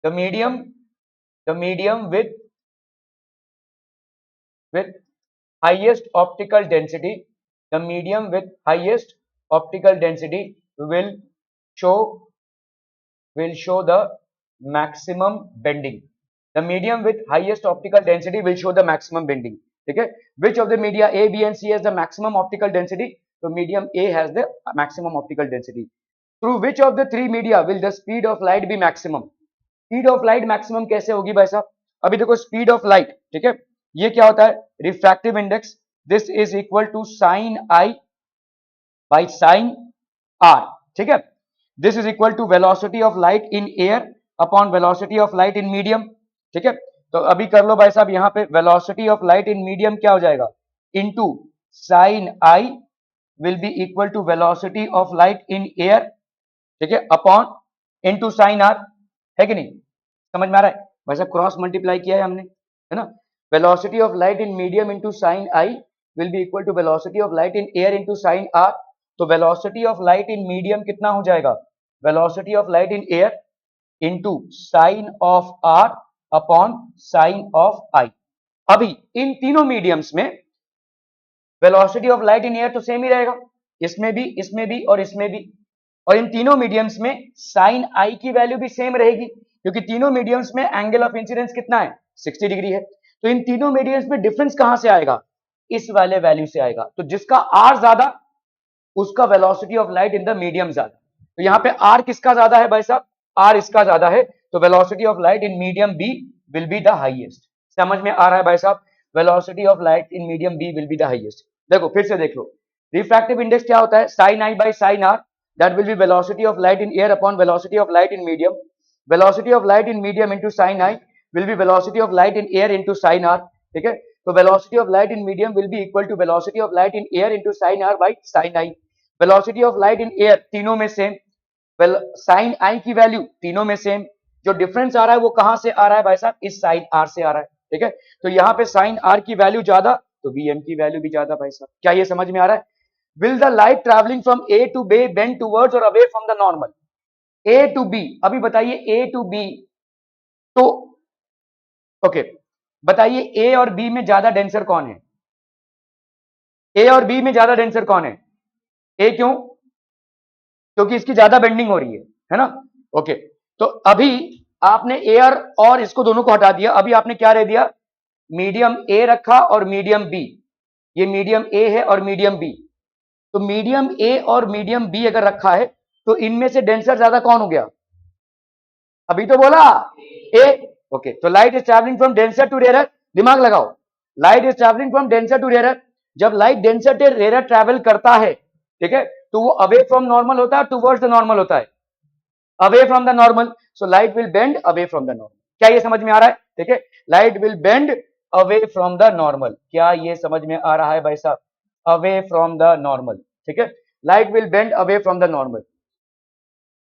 The medium with highest optical density, the medium with highest optical density will show the maximum bending. The medium with highest optical density will show the maximum bending, ठीक है। Which of the media A, B and C has the maximum optical density? So medium A has the maximum optical density. Through which of the three media will the speed of light be maximum? Speed of light maximum कैसे होगी भाई साहब? अभी देखो speed of light, ठीक है, ये क्या होता है? Refractive index, this is equal to sine I by sine r, ठीक है। This is equal to velocity of light in air upon velocity of light in medium, ठीक है। तो अभी कर लो भाई साहब, यहाँ पे velocity of light in medium क्या हो जाएगा? Into sine i will be equal to velocity of light in air, ठीक है, अपॉन इनटू साइन आर, है कि नहीं? समझ में आ रहा है? वैसे क्रॉस मल्टीप्लाई किया है हमने, है ना। Velocity of light in medium into sine i will be equal to velocity of light in air into sine r. तो velocity of light in medium कितना हो जाएगा? Velocity of light in air into sine of r upon sine of i. अभी इन तीनों mediums में velocity of light in air तो same ही रहेगा, इसमें भी और इसमें भी। और इन तीनों मीडियम्स में साइन आई की वैल्यू भी सेम रहेगी, क्योंकि तीनों मीडियम्स में एंगल ऑफ इंसिडेंस कितना है? 60 डिग्री है। तो इन तीनों मीडियम्स में डिफरेंस कहां से आएगा? इस वाले वैल्यू से आएगा। तो जिसका आर ज्यादा उसका velocity of light in the medium ज्यादा। तो यहाँ पे आर किसका ज्यादा है भाई साहब? आर इसका ज्यादा है, तो velocity of light in medium B will be the highest. समझ में आ रहा है भाई साहब? Velocity of light in medium B will be the highest. देखो फिर से देख लो, रिफ्रैक्टिव इंडेक्स क्या होता है? Sine I by sine r, that will be velocity of light in air upon velocity of light in medium. Velocity of light in medium into sine i will be velocity of light in air into sine r, ठीक है। तो velocity of light in medium will be equal to velocity of light in air into sine r by sine i. Velocity of light in air तीनों में same, well sign आई की value तीनों में same. जो difference आ रहा है वो कहां से आ रहा है भाई साहब? इस साइन आर से आ रहा है, ठीक है। तो यहाँ पे साइन आर की वैल्यू ज्यादा, तो वीएम की वैल्यू भी ज्यादा भाई साहब। क्या ये समझ में आ रहा है? Will the light travelling from A to B bend towards और away from the normal? A to B, अभी बताइए ए टू बी, तो ओके, बताइए ए और बी में ज्यादा डेंसर कौन है? ए और बी में ज्यादा डेंसर कौन है? ए क्यों? क्योंकि इसकी ज्यादा बेंडिंग हो रही है ना। ओके, तो अभी आपने एयर और इसको दोनों को हटा दिया, अभी आपने क्या रह दिया? मीडियम ए रखा और मीडियम बी। ये मीडियम ए है और मीडियम बी। तो मीडियम ए और मीडियम बी अगर रखा है तो इनमें से डेंसर ज्यादा कौन हो गया? अभी तो बोला ए। ओके, तो light is travelling from denser to rarer, दिमाग लगाओ, light is travelling from denser to rarer. जब light denser to rarer travel करता है, ठीक है, तो वो अवे फ्रॉम नॉर्मल होता है, टूवर्ड्स द नॉर्मल होता है, away from the normal. So light will bend away from the normal. क्या ये समझ में आ रहा है? ठीक है, light will bend away from the normal. क्या ये समझ में आ रहा है भाई साहब? अवे फ्रॉम द नॉर्मल, ठीक है, light will bend away from the normal.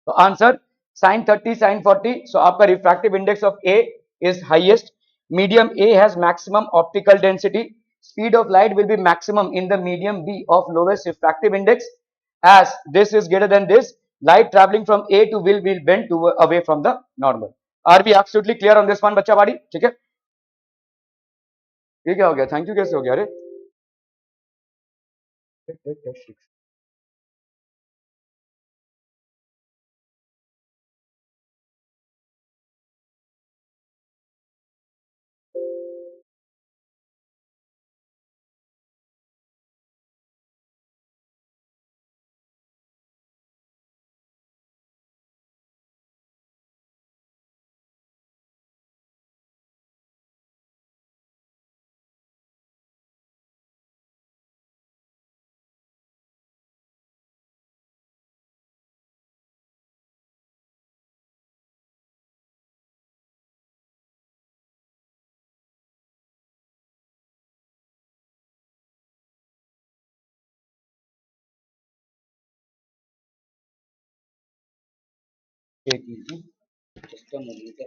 तो आंसर sin 30 sin 40। सो आपका refractive index of A is highest, medium A has maximum optical density, speed of light will be maximum in the medium B of lowest refractive index, as this is greater than this, light traveling from A to will bend to away from the normal. Are we absolutely clear on this one बच्चा बाड़ी? ठीक है, ये क्या हो गया? Thank you कैसे हो गया? अरे एक मिनट, just a moment.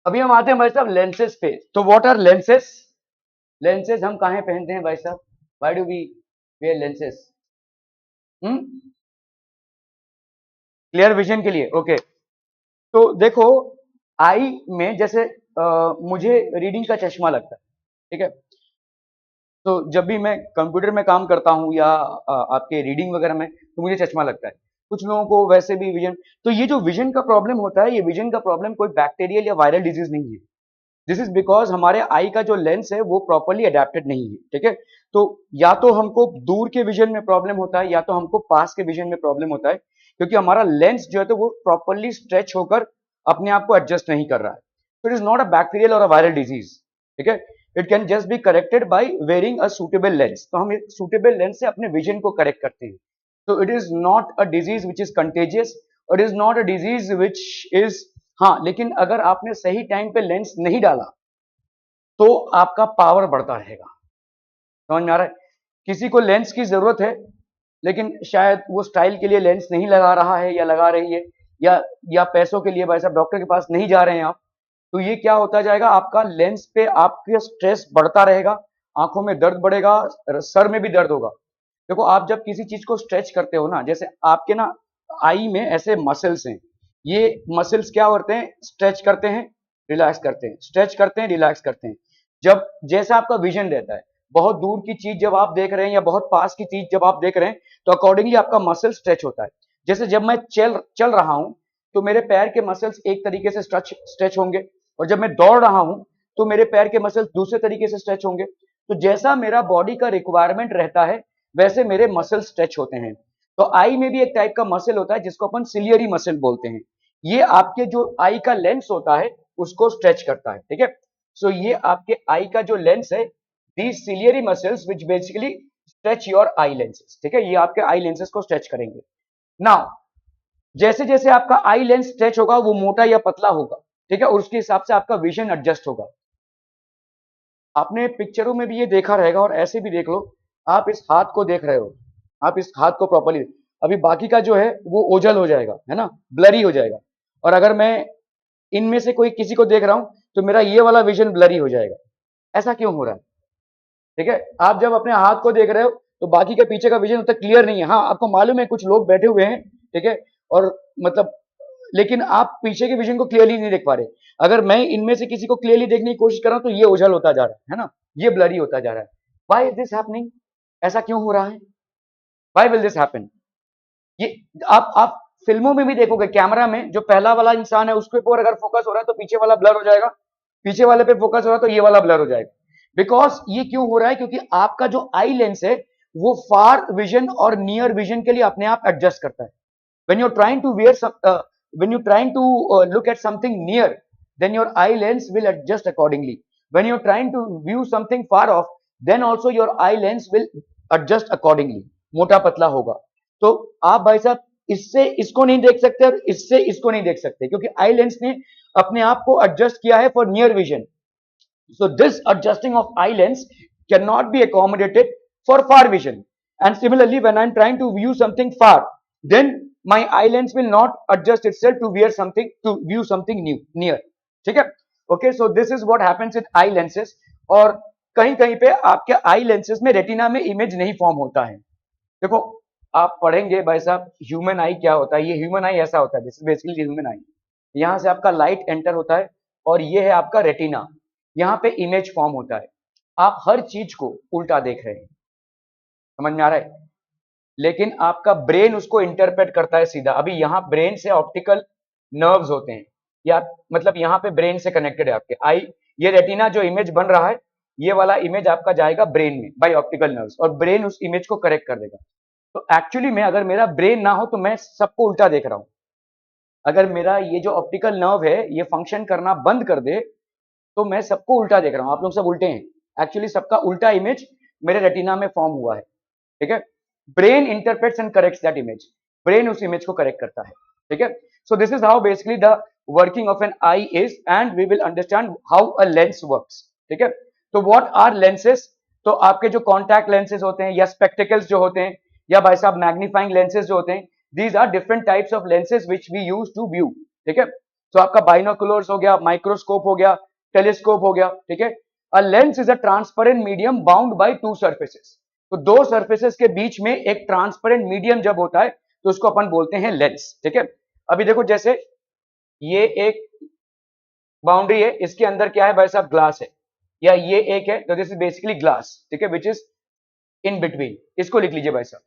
अभी हम आते हैं भाई साहब लेंसेज पे। तो व्हाट आर लेंसेज? लेंसेज हम कहाँ पहनते हैं भाई साहब? Why do we wear lenses? Clear vision के लिए, ओके। तो देखो, आई में जैसे मुझे रीडिंग का चश्मा लगता है, ठीक है। तो जब भी मैं कंप्यूटर में काम करता हूँ या आपके रीडिंग वगैरह में, तो मुझे चश्मा लगता है। कुछ लोगों को वैसे भी विजन, तो ये जो विजन का प्रॉब्लम होता है, ये विजन का प्रॉब्लम कोई बैक्टीरियल या वायरल डिजीज नहीं है। दिस इज बिकॉज हमारे आई का जो लेंस है वो प्रॉपरली अडेप्टेड नहीं है, ठीक है। तो या तो हमको दूर के विजन में प्रॉब्लम होता है या तो हमको पास के विजन में प्रॉब्लम होता है, क्योंकि हमारा लेंस जो है तो वो प्रॉपरली स्ट्रेच होकर अपने आप को एडजस्ट नहीं कर रहा है। तो it is not a bacterial और अ वायरल डिजीज, ठीक है। It can just be corrected bye wearing a suitable lens. तो हम सूटेबल लेंस से अपने विजन को करेक्ट करते हैं। तो it is not a disease which is contagious, और it is not a disease which is, हाँ, लेकिन अगर आपने सही टाइम पे लेंस नहीं डाला तो आपका पावर बढ़ता रहेगा। समझ में आ रहा है? किसी को लेंस की जरूरत है, लेकिन शायद वो स्टाइल के लिए लेंस नहीं लगा रहा है या लगा रही है, या पैसों के लिए भाई साहब डॉक्टर के पास नहीं जा रहे हैं आप, तो ये क्या होता जाएगा, आपका लेंस पे आपका स्ट्रेस बढ़ता रहेगा, आंखों में दर्द बढ़ेगा, सर में भी दर्द होगा। देखो, आप जब किसी चीज को स्ट्रेच करते हो ना, जैसे आपके ना आई में ऐसे मसल्स हैं, ये मसल्स क्या करते हैं, स्ट्रेच करते हैं, रिलैक्स करते हैं, स्ट्रेच करते हैं, रिलैक्स करते हैं। जब जैसा आपका विजन रहता है, बहुत दूर की चीज जब आप देख रहे हैं या बहुत पास की चीज जब आप देख रहे हैं, तो अकॉर्डिंगली आपका मसल स्ट्रेच होता है। जैसे जब मैं चल चल रहा हूं, तो मेरे पैर के मसल्स एक तरीके से स्ट्रेच होंगे, और जब मैं दौड़ रहा हूं तो मेरे पैर के मसल्स दूसरे तरीके से स्ट्रेच होंगे। तो जैसा मेरा बॉडी का रिक्वायरमेंट रहता है, वैसे मेरे मसल स्ट्रेच होते हैं। तो आई में भी एक टाइप का मसल होता है जिसको अपन सिलियरी मसल बोलते हैं। ये आपके जो आई का लेंस होता है उसको स्ट्रेच करता है, ठीक है। सो ये आपके आई का जो लेंस है, these ciliary muscles which basically stretch your eye lenses, ठीक है, ये आपके आई लेंसेस को स्ट्रेच करेंगे। नाउ जैसे जैसे आपका आई लेंस स्ट्रेच होगा, वो मोटा या पतला होगा, ठीक है, और उसके हिसाब से आपका विजन एडजस्ट होगा। आपने पिक्चरों में भी ये देखा रहेगा, और ऐसे भी देख लो, आप इस हाथ को देख रहे हो, आप इस हाथ को प्रॉपरली, अभी बाकी का जो है वो ओझल हो जाएगा, है ना, ब्लरी हो जाएगा। और अगर मैं इनमें से कोई किसी को देख रहा हूं, तो मेरा ये वाला विजन ब्लरी हो जाएगा। ऐसा क्यों हो रहा है? ठीक है, आप जब अपने हाथ को देख रहे हो, तो बाकी के पीछे का विजन उतना क्लियर नहीं है। हाँ, आपको मालूम है कुछ लोग बैठे हुए हैं, ठीक है, और मतलब, लेकिन आप पीछे के विजन को क्लियरली नहीं देख पा रहे। अगर मैं इनमें से किसी को क्लियरली देखने की कोशिश कर रहा हूं, तो ये ओझल होता जा रहा है ना, ये ब्लरी होता जा रहा है। Why is this happening? ऐसा क्यों हो रहा है? Why will this happen? ये आप फिल्मों में भी देखोगे, कैमरा में जो पहला वाला इंसान है उसके ऊपर अगर फोकस हो रहा है तो पीछे वाला ब्लर हो जाएगा, पीछे वाले पे फोकस हो रहा है तो ये वाला ब्लर हो जाएगा। बिकॉज ये क्यों हो रहा है? क्योंकि आपका जो आई लेंस है वो फार विजन और नियर विजन के लिए अपने आप एडजस्ट करता है। when you're trying to wear some when you're trying to look at something near, then your eye lens will adjust accordingly. When you're trying to view something far off, then also your eye lens will adjust accordingly. मोटा पतला होगा। तो आप भाई साहब इससे इसको नहीं देख सकते और इससे इसको नहीं देख सकते, क्योंकि आई लेंस ने अपने आप को एडजस्ट किया है for near vision. So this adjusting of eye lens cannot be accommodated for far vision. And similarly, when I'm trying to view something far, then my eye lens will not adjust itself to wear something, to view something new near. ठीक है? Okay, so this is what happens with eye lenses. और कहीं कहीं पे आपके आई lenses में retina में image नहीं फॉर्म होता है। देखो, आप पढ़ेंगे भाई साहब ह्यूमन आई क्या होता है। ये ह्यूमन आई ऐसा होता है, दिस इज बेसिकली ह्यूमन आई। यहाँ से आपका लाइट एंटर होता है, और ये है आपका रेटिना, यहाँ पे इमेज फॉर्म होता है। आप हर चीज को उल्टा देख रहे हैं, समझ में आ रहा है, लेकिन आपका ब्रेन उसको इंटरप्रेट करता है सीधा। अभी यहाँ ब्रेन से ऑप्टिकल नर्व्स होते हैं, या मतलब यहाँ पे ब्रेन से कनेक्टेड है आपके आई, ये रेटिना जो इमेज बन रहा है, ये वाला इमेज आपका जाएगा ब्रेन में बाय ऑप्टिकल नर्व्स, और ब्रेन उस इमेज को करेक्ट कर देगा। तो एक्चुअली में अगर मेरा ब्रेन ना हो तो मैं सबको उल्टा देख रहा हूं। अगर मेरा ये जो ऑप्टिकल नर्व है ये फंक्शन करना बंद कर दे, तो मैं सबको उल्टा देख रहा हूं। आप लोग सब उल्टे हैं, एक्चुअली सबका उल्टा इमेज मेरे रेटिना में फॉर्म हुआ है, ठीक है। Brain interprets and corrects that image, brain उस इमेज को करेक्ट करता है, ठीक है। So this is how basically the working of an eye is, and we will understand how a lens works, ठीक है। तो व्हाट आर लेंसेज? तो आपके जो कॉन्टैक्ट लेंसेज होते हैं, या स्पेक्टिकल्स जो होते हैं, या भाई साहब मैग्नीफाइंग लेंसेज जो होते हैं, these are different types of lenses which we use to view, ठीक है। तो आपका बाइनोकुलर्स हो गया, माइक्रोस्कोप हो गया, टेलीस्कोप हो गया, ठीक है। A lens is a transparent medium bound by two surfaces. तो दो सर्फेसेस के बीच में एक ट्रांसपेरेंट मीडियम जब होता है तो उसको अपन बोलते हैं लेंस, ठीक है। अभी देखो जैसे ये एक बाउंड्री है, इसके अंदर क्या है भाई साहब, ग्लास है, या ये एक है, तो दिस इज बेसिकली ग्लास, ठीक है, विच इज इन बिटवीन। इसको लिख लीजिए भाई साहब।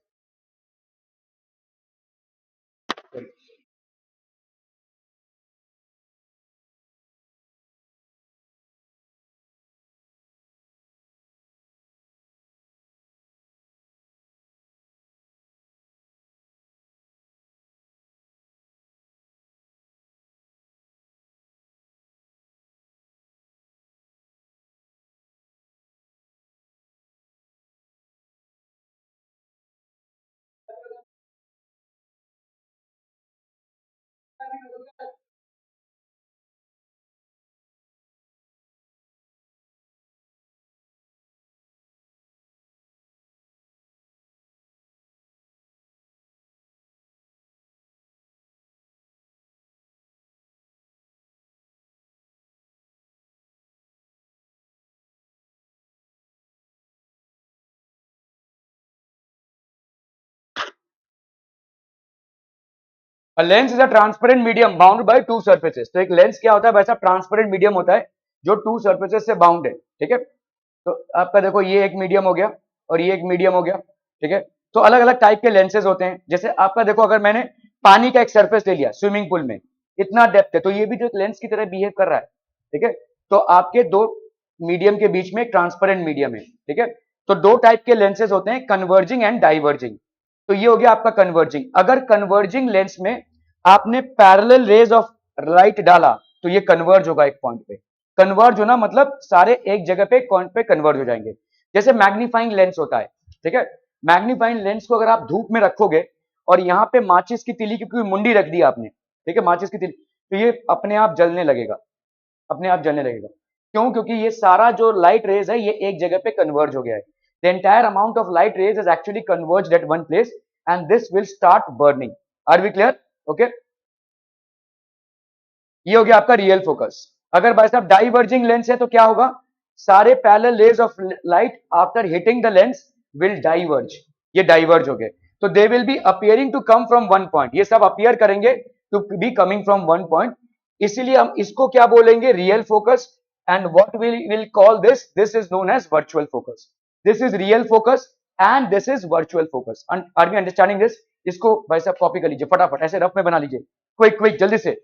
Lens is a transparent medium bound by two surfaces. तो एक लेंस क्या होता है वैसा, ट्रांसपेरेंट मीडियम होता है जो टू सर्फेसेस से बाउंड है, ठीक है। तो आपका देखो ये एक मीडियम हो गया और ये एक मीडियम हो गया, ठीक है। तो अलग अलग टाइप के लेंसेज होते हैं। जैसे आपका देखो, अगर मैंने पानी का एक सरफेस ले लिया स्विमिंग पूल में, इतना डेप्थ है, तो ये भी जो एक लेंस की तरह बिहेव कर रहा है, ठीक है। तो आपके दो मीडियम के बीच में एक ट्रांसपेरेंट मीडियम है, ठीक है। तो दो टाइप के लेंसेज होते हैं, कन्वर्जिंग एंड डाइवर्जिंग। तो ये हो गया आपका कन्वर्जिंग। अगर कन्वर्जिंग लेंस में आपने पैरेलल रेज ऑफ लाइट डाला तो ये कन्वर्ज होगा एक पॉइंट पे। कन्वर्ज होना मतलब सारे एक जगह पे पॉइंट पे कन्वर्ज हो जाएंगे। जैसे मैग्नीफाइंग लेंस होता है, ठीक है। मैग्नीफाइंग लेंस को अगर आप धूप में रखोगे और यहाँ पे माचिस की तीली की कोई मुंडी रख दी आपने, ठीक है, माचिस की तीली, तो ये अपने आप जलने लगेगा, अपने आप जलने लगेगा। क्यों? क्योंकि ये सारा जो लाइट रेज है ये एक जगह पे कन्वर्ज हो गया है। The entire amount of light rays is actually converged at one place and this will start burning. Are we clear? Okay, ये हो गया आपका रियल फोकस। अगर भाई साहब डाइवर्जिंग लेंस है तो क्या होगा, सारे parallel rays of light after hitting the lens will diverge, ये डाइवर्ज हो गए। तो they will be appearing to come from one point, ये सब अपियर करेंगे to be coming from one point. इसीलिए हम इसको क्या बोलेंगे, real focus. And what will call this is known as virtual focus. This is real focus and this is virtual focus. Are we understanding this? इसको भाई साहब copy कर लीजिए फटाफट, ऐसे रफ में बना लीजिए, क्विक क्विक जल्दी से।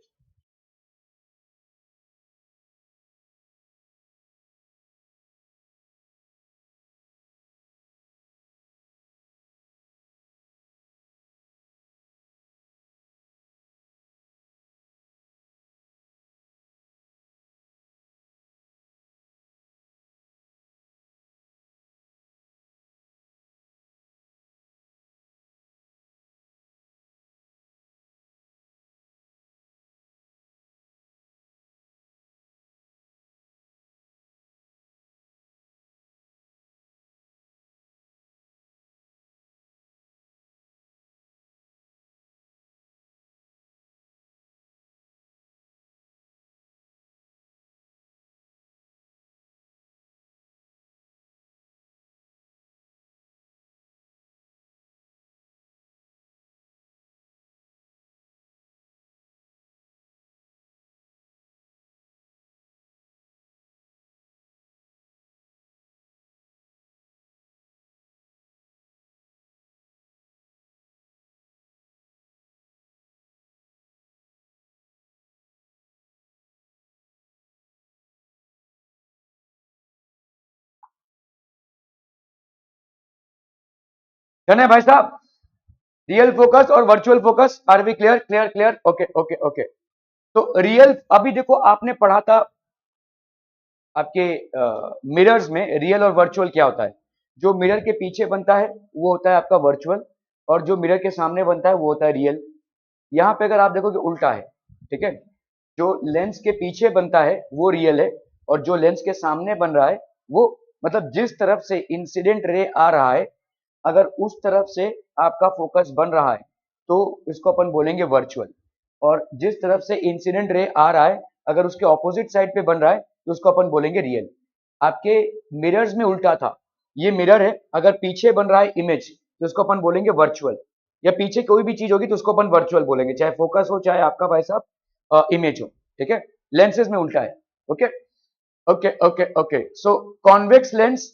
डन है भाई साहब? रियल फोकस और virtual focus, are we clear? Clear clear, okay okay okay. तो रियल, अभी देखो आपने पढ़ा था आपके मिरर्स में रियल और वर्चुअल क्या होता है। जो मिरर के पीछे बनता है वो होता है आपका वर्चुअल, और जो मिरर के सामने बनता है वो होता है रियल। यहाँ पे अगर आप देखो कि उल्टा है, ठीक है। जो लेंस के पीछे बनता है वो रियल है, और जो लेंस के सामने बन रहा है वो, मतलब जिस तरफ से इंसिडेंट रे आ रहा है, अगर उस तरफ से आपका फोकस बन रहा है तो इसको अपन बोलेंगे वर्चुअल। और जिस तरफ से इंसिडेंट रे आ रहा है अगर उसके ऑपोजिट साइड पे बन रहा है तो उसको अपन बोलेंगे रियल। आपके मिरर्स में उल्टा था, ये मिरर है, अगर पीछे बन रहा है इमेज तो उसको अपन बोलेंगे वर्चुअल, या पीछे कोई भी चीज होगी तो उसको अपन वर्चुअल बोलेंगे, चाहे फोकस हो चाहे आपका भाई साहब इमेज हो, ठीक है। लेंसेज में उल्टा है। Okay okay okay okay. So convex lens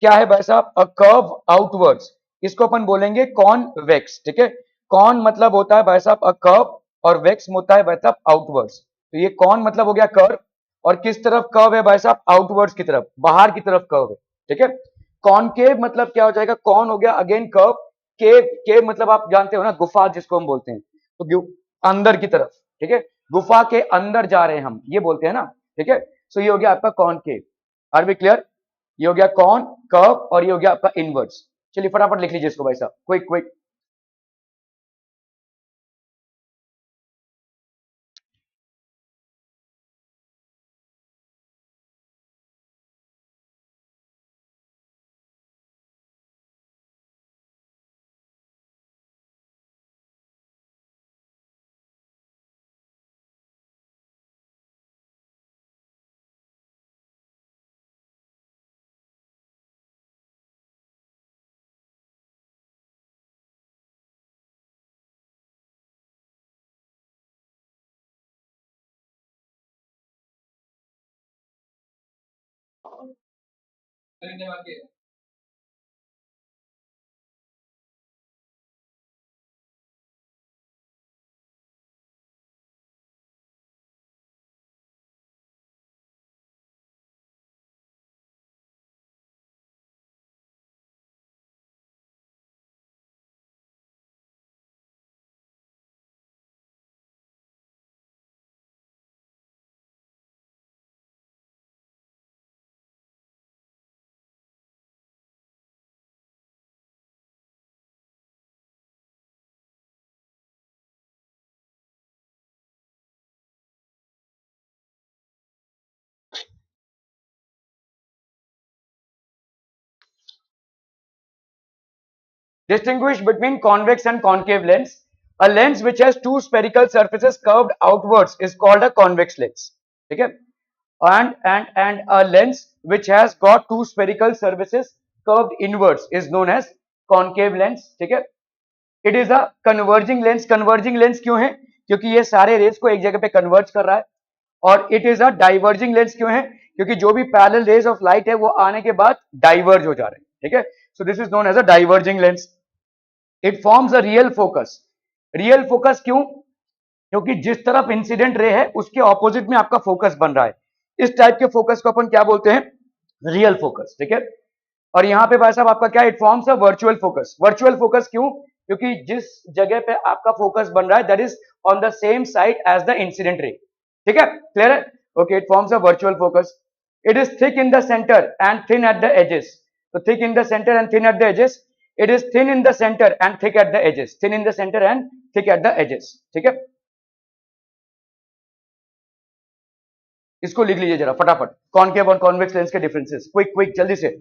क्या है भाई साहब? अ कर्व आउटवर्ड्स, इसको अपन बोलेंगे कॉन्वेक्स, ठीक है। कॉन मतलब होता है भाई साहब अ कर्व, और वेक्स होता है भाई साहब आउटवर्ड्स। तो ये कॉन मतलब हो गया कर्व, और किस तरफ कर्व है भाई साहब? आउटवर्ड्स की तरफ, बाहर की तरफ कर्व है, ठीक है। कॉनकेव मतलब क्या हो जाएगा? कॉन हो गया अगेन कर्व, केव, केव मतलब आप जानते हो ना, गुफा जिसको हम बोलते हैं, तो अंदर की तरफ, ठीक है। गुफा के अंदर जा रहे हैं हम, ये बोलते हैं ना, ठीक है। सो ये हो गया आपका कॉनकेव। Are we clear? ये हो गया कॉन, कर्व, और ये हो गया आपका इनवर्स। चलिए फटाफट लिख लीजिए इसको भाई साहब, quick quick. Distinguish between convex and concave lens. A lens which has two spherical surfaces curved outwards is called a convex lens. ठीक है? And a lens which has got two spherical surfaces curved inwards is known as concave lens. ठीक है? It is a converging lens. Converging lens क्यों है? क्योंकि ये सारे race को एक जगह पे कन्वर्ज कर रहा है। और it is a diverging lens क्यों है? क्योंकि जो भी पैरेलल रेज ऑफ लाइट है वो आने के बाद डाइवर्ज हो जा रहे हैं, ठीक है। So this is known as a diverging lens. It forms a real focus. Real focus क्यों? क्योंकि जिस तरफ इंसिडेंट रे है उसके ऑपोजिट में आपका फोकस बन रहा है। इस टाइप के फोकस को अपन क्या बोलते हैं? रियल फोकस, ठीक है। और यहां पे भाई साहब आपका क्या, it forms a virtual focus. Virtual focus क्यों? क्योंकि जिस जगह पे आपका फोकस बन रहा है that is on the same side as the incident ray, ठीक है। क्लियर है? Okay, it forms a virtual focus. It is thick in the centre and thin at the edges. तो thick in the centre and thin at the edges. It is thin in the centre and thick at the edges. Thin in the centre and thick at the edges, ठीक है। इसको लिख लीजिए जरा फटाफट, concave और convex lens के differences, quick quick जल्दी से।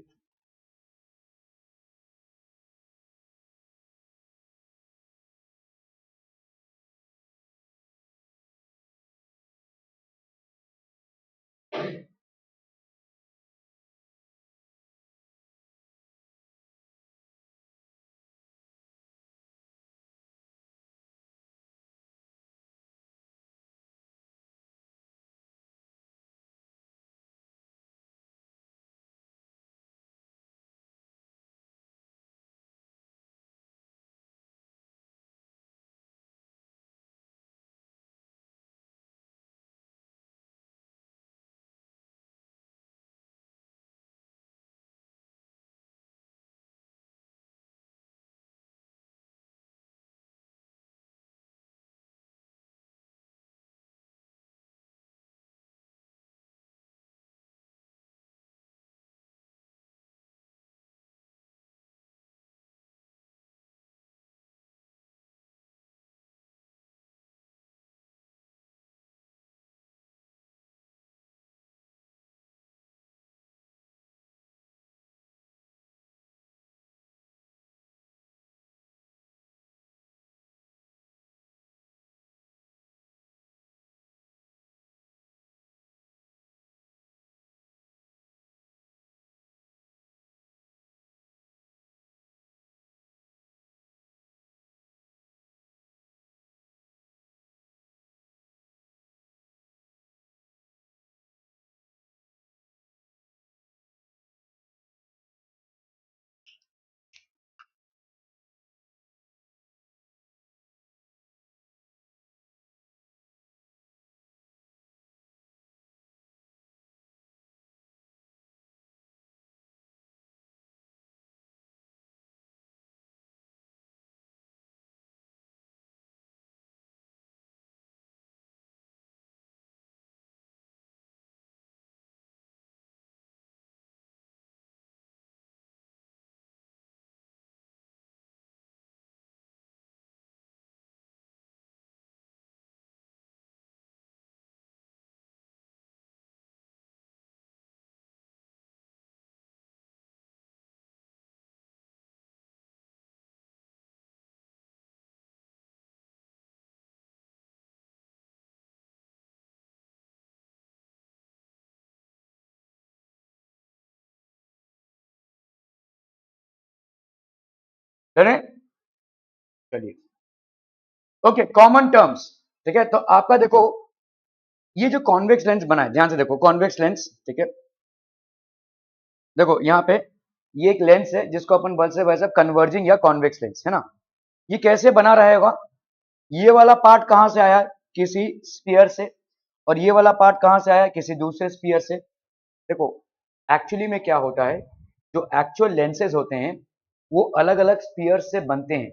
डन है? चलिए, ओके, कॉमन टर्म्स, ठीक है। तो आपका देखो ये जो कॉन्वेक्स लेंस बना है, ध्यान से देखो, कॉन्वेक्स लेंस, ठीक है। देखो यहाँ पे ये एक लेंस है जिसको अपन बोल से वैसे कन्वर्जिंग या कॉन्वेक्स लेंस है ना। ये कैसे बना रहेगा, ये वाला पार्ट कहां से आया, किसी स्फीयर से, और ये वाला पार्ट कहां से आया, किसी दूसरे स्फीयर से। देखो एक्चुअली में क्या होता है, जो एक्चुअल लेंसेज होते हैं वो अलग अलग स्फीयर से बनते हैं,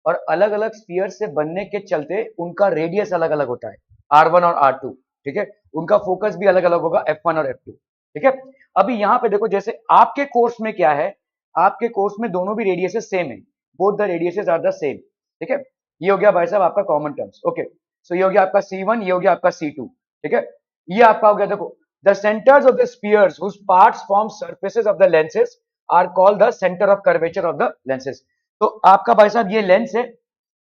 और अलग अलग स्फीयर से बनने के चलते उनका रेडियस अलग अलग होता है, R1 और R2, ठीक है। उनका फोकस भी अलग अलग होगा, F1 और F2, ठीक है। अभी यहाँ पे देखो, जैसे आपके कोर्स में क्या है, आपके कोर्स में दोनों भी रेडियसेस सेम है, both the radiuses are the same, ठीक है। ये हो गया भाई साहब आपका कॉमन टर्म्स, ओके। सो ये हो गया आपका C1, ये हो गया आपका C2, ठीक है। ये आपका हो गया, देखो the centers of the spheres whose parts form surfaces of the lenses are called the center of curvature of the lenses। तो आपका भाई साहब ये लेंस है,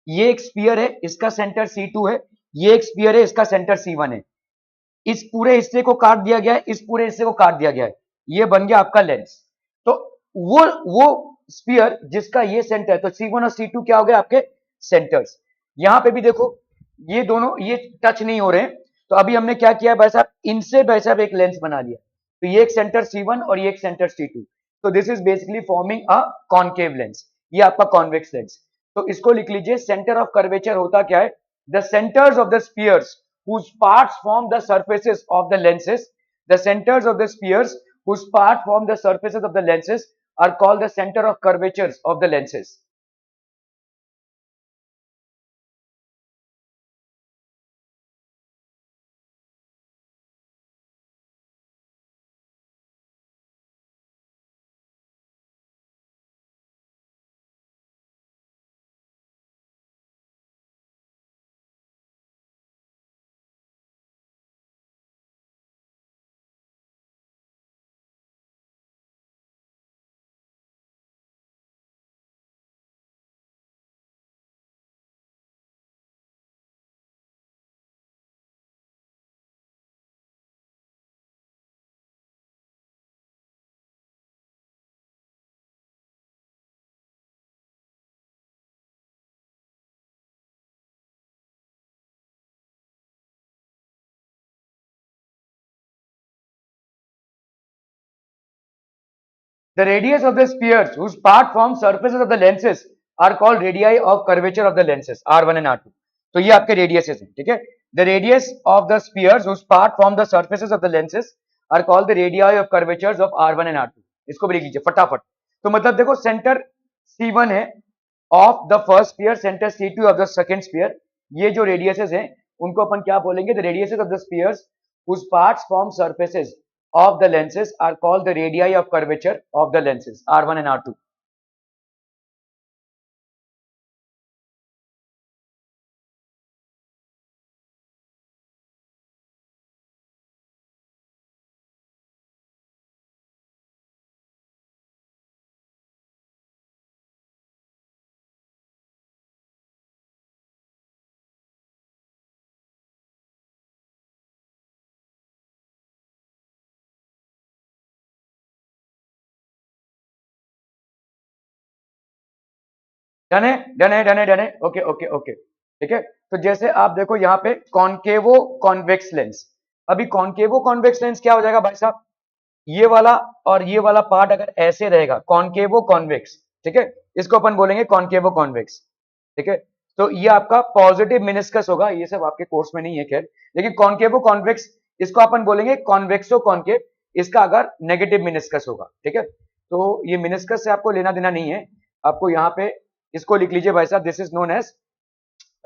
ये एक स्फीयर है, इसका सेंटर C2 है, ये एक स्फीयर है, इसका सेंटर C1 है। इस पूरे हिस्से को काट दिया गया है, इस पूरे हिस्से को काट दिया गया है, ये बन गया आपका लेंस। तो वो स्फीयर जिसका ये सेंटर है, तो C1 और C2 क्या हो गए आपके सेंटर्स। यहां पे भी देखो ये दोनों ये टच नहीं हो रहे हैं, तो अभी हमने क्या किया है भाई साहब, इनसे भाई साहब एक लेंस बना लिया। तो ये एक सेंटर C1 और ये एक सेंटर C2, तो this is basically forming a concave lens, ये आपका कॉन्वेक्स लेंस। तो इसको लिख लीजिए, सेंटर ऑफ कर्वेचर होता क्या है, the centres of the spheres whose parts form the surfaces of the lenses, the centers of the spheres whose part form the surfaces of the lenses are called the center of curvatures of the lenses। The radius of the spheres whose part form surfaces of the lenses are called radii of curvature of the lenses, R1 and R2। तो ये आपके radiuses हैं, ठीक है। The radius of the spheres whose part form the surfaces of the lenses are called the radii of curvatures of R1 and R2। इसको भी लिख लीजिए फटाफट। तो मतलब देखो सेंटर C1 है of the first sphere, centre C2 of the second sphere, ये जो रेडियसेस हैं उनको अपन क्या बोलेंगे, the radiuses of the spheres whose parts form surfaces of the lenses are called the radii of curvature of the lenses, R1 and R2। Done है, done है, done है, done है, ओके ओके ओके, ठीक है। तो जैसे आप देखो यहाँ पे कॉन्केवो कॉन्वेक्स लेंस, अभी कॉन्केवो कॉन्वेक्स लेंस क्या हो जाएगा भाई साहब, ये वाला और ये वाला पार्ट अगर ऐसे रहेगा, कॉन्केवो कॉन्वेक्स, ठीक है, इसको अपन बोलेंगे कॉन्केवो कॉन्वेक्स, ठीक है। तो ये आपका पॉजिटिव मिनिस्कस होगा, ये सब आपके कोर्स में नहीं है खैर, लेकिन कॉन्केवो कॉन्वेक्स इसको अपन बोलेंगे कॉन्वेक्सो कॉन्केव, इसका अगर नेगेटिव मिनिस्कस होगा, ठीक है। तो ये मिनिस्कस से आपको लेना देना नहीं है, आपको यहाँ पे इसको लिख लीजिए भाई साहब, दिस इज नोन एज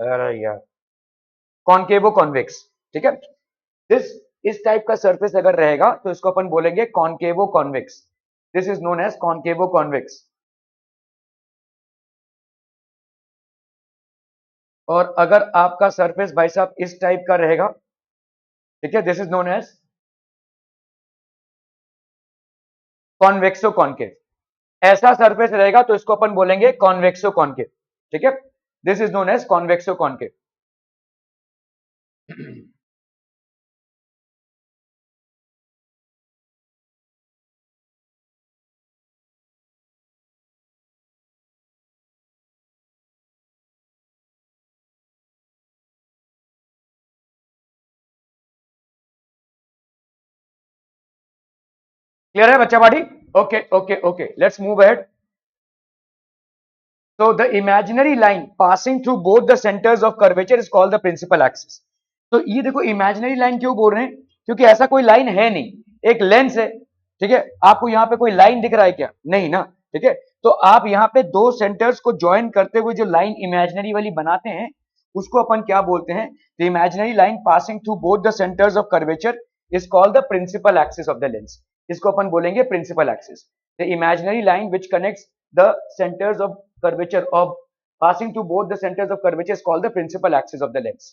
यार कॉन्केवो कॉन्वेक्स, ठीक है। दिस इस टाइप का सरफेस अगर रहेगा तो इसको अपन बोलेंगे concavo convex, this is known as concavo convex. और अगर आपका सरफेस भाई साहब इस टाइप का रहेगा, ठीक है, this is known as convexo concave. ऐसा सरफेस रहेगा तो इसको अपन बोलेंगे कॉन्वेक्सो कॉन्केव, ठीक है, this is known as convexo concave. Clear है बच्चा party? Okay okay okay, let's move ahead. So the imaginary line passing through both the centers of curvature is called the principal axis. तो ये देखो imaginary line क्यों बोल रहे हैं, क्योंकि ऐसा कोई लाइन है नहीं, एक लेंस है. ठीक है, आपको यहाँ पे कोई लाइन दिख रहा है क्या? नहीं ना. ठीक है, तो आप यहाँ पे दो सेंटर्स को ज्वाइन करते हुए जो लाइन इमेजिनरी वाली बनाते हैं उसको अपन क्या बोलते हैं? The imaginary line passing through both the centres of curvature is called the principal axis of the lens. इसको अपन बोलेंगे principal axis. The imaginary line which connects the centers of curvature of passing through both the centers of curvature is called the principal axis of the lens.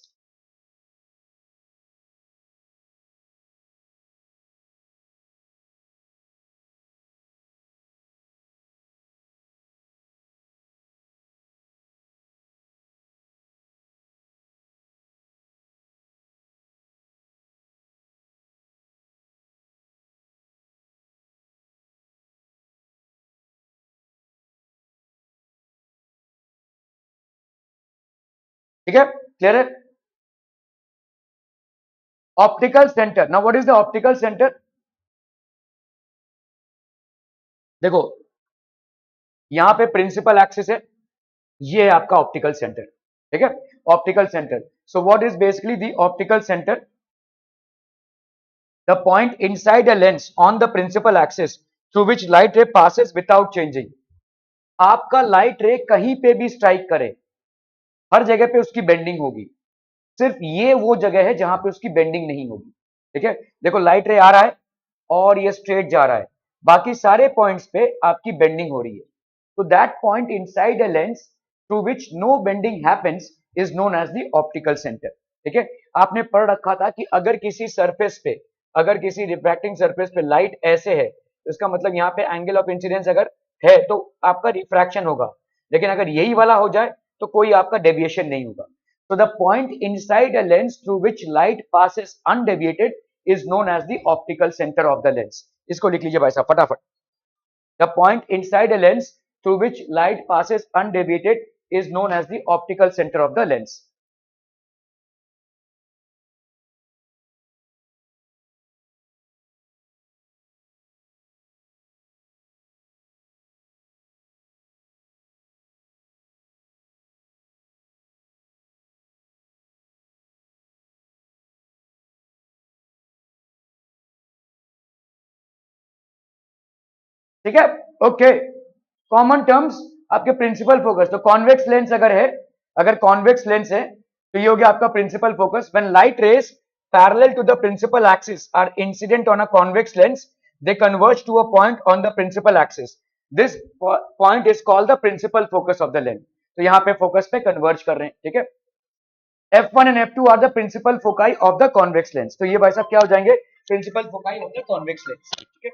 ठीक है, clear है? Optical centre. Now what is the optical centre? देखो यहां पे principal axis है, ये है आपका ऑप्टिकल सेंटर. ठीक है, optical centre. So what is basically the optical centre? The point inside a lens on the principal axis through which light ray passes without changing. आपका लाइट रे कहीं पे भी स्ट्राइक करे, हर जगह पे उसकी बेंडिंग होगी, सिर्फ ये वो जगह है जहां पे उसकी बेंडिंग नहीं होगी. ठीक है, देखो लाइट रे आ रहा है और ये स्ट्रेट जा रहा है, बाकी सारे पॉइंट्स पे आपकी बेंडिंग हो रही है. तो that point inside a lens through which no bending happens is known as the optical centre. ठीक है, आपने पढ़ रखा था कि अगर किसी सरफेस पे, अगर किसी रिफ्रैक्टिंग सरफेस पे लाइट ऐसे है तो इसका मतलब यहाँ पे एंगल ऑफ इंसिडेंस अगर है तो आपका रिफ्रैक्शन होगा, लेकिन अगर यही वाला हो जाए तो कोई आपका डेविएशन नहीं होगा. So the point inside a lens through which light passes undeviated is known as the optical center of the lens. इसको लिख लीजिए भाई साहब फटाफट. The point inside a lens through which light passes undeviated is known as the optical center of the lens. ठीक है, okay. Common terms आपके principal focus. तो कॉन्वेक्स लेंस अगर है, अगर कॉन्वेक्स लेंस है तो ये हो गया आपका principal focus. When light rays parallel to the principal axis are incident on a convex lens they converge to a point on the principal axis. This point is called the principal focus of the lens. तो यहाँ पे focus पे converge कर रहे हैं. ठीक है, F1 and F2 are the principal foci of the convex lens. तो ये भाई साहब क्या हो जाएंगे? Principal foci of the convex lens. ठीक है,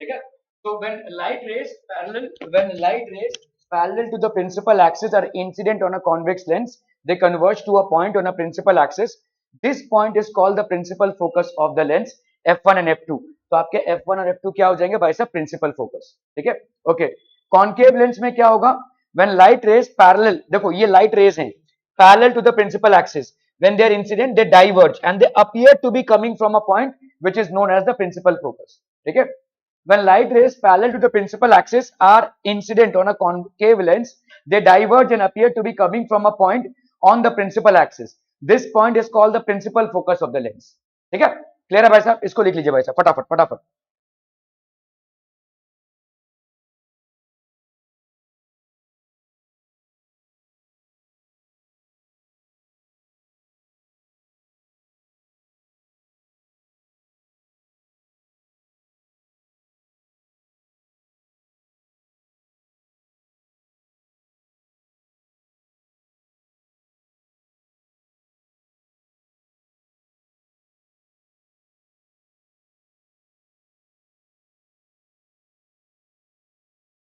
ठीक है. So when light rays parallel to the principal axis are incident on a convex lens, they converge to a point on a principal axis. This point is called the principal focus of the lens. F1 and F2. तो आपके F1 और F2 क्या हो जाएंगे भाई साहब? Principal focus. ठीक है, ओके. कॉन्केव लेंस में क्या होगा? When light rays parallel, देखो ये लाइट रेज हैं parallel to the principal axis. When they are incident, they diverge and they appear to be coming from a point which is known as the principal focus. ठीक है, when light rays parallel to the principal axis are incident on a concave lens, they diverge and appear to be coming from a point on the principal axis. This point is called the principal focus of the lens. ठीक है, clear है भाई साहब? इसको लिख लीजिए भाई साहब फटाफट फटाफट.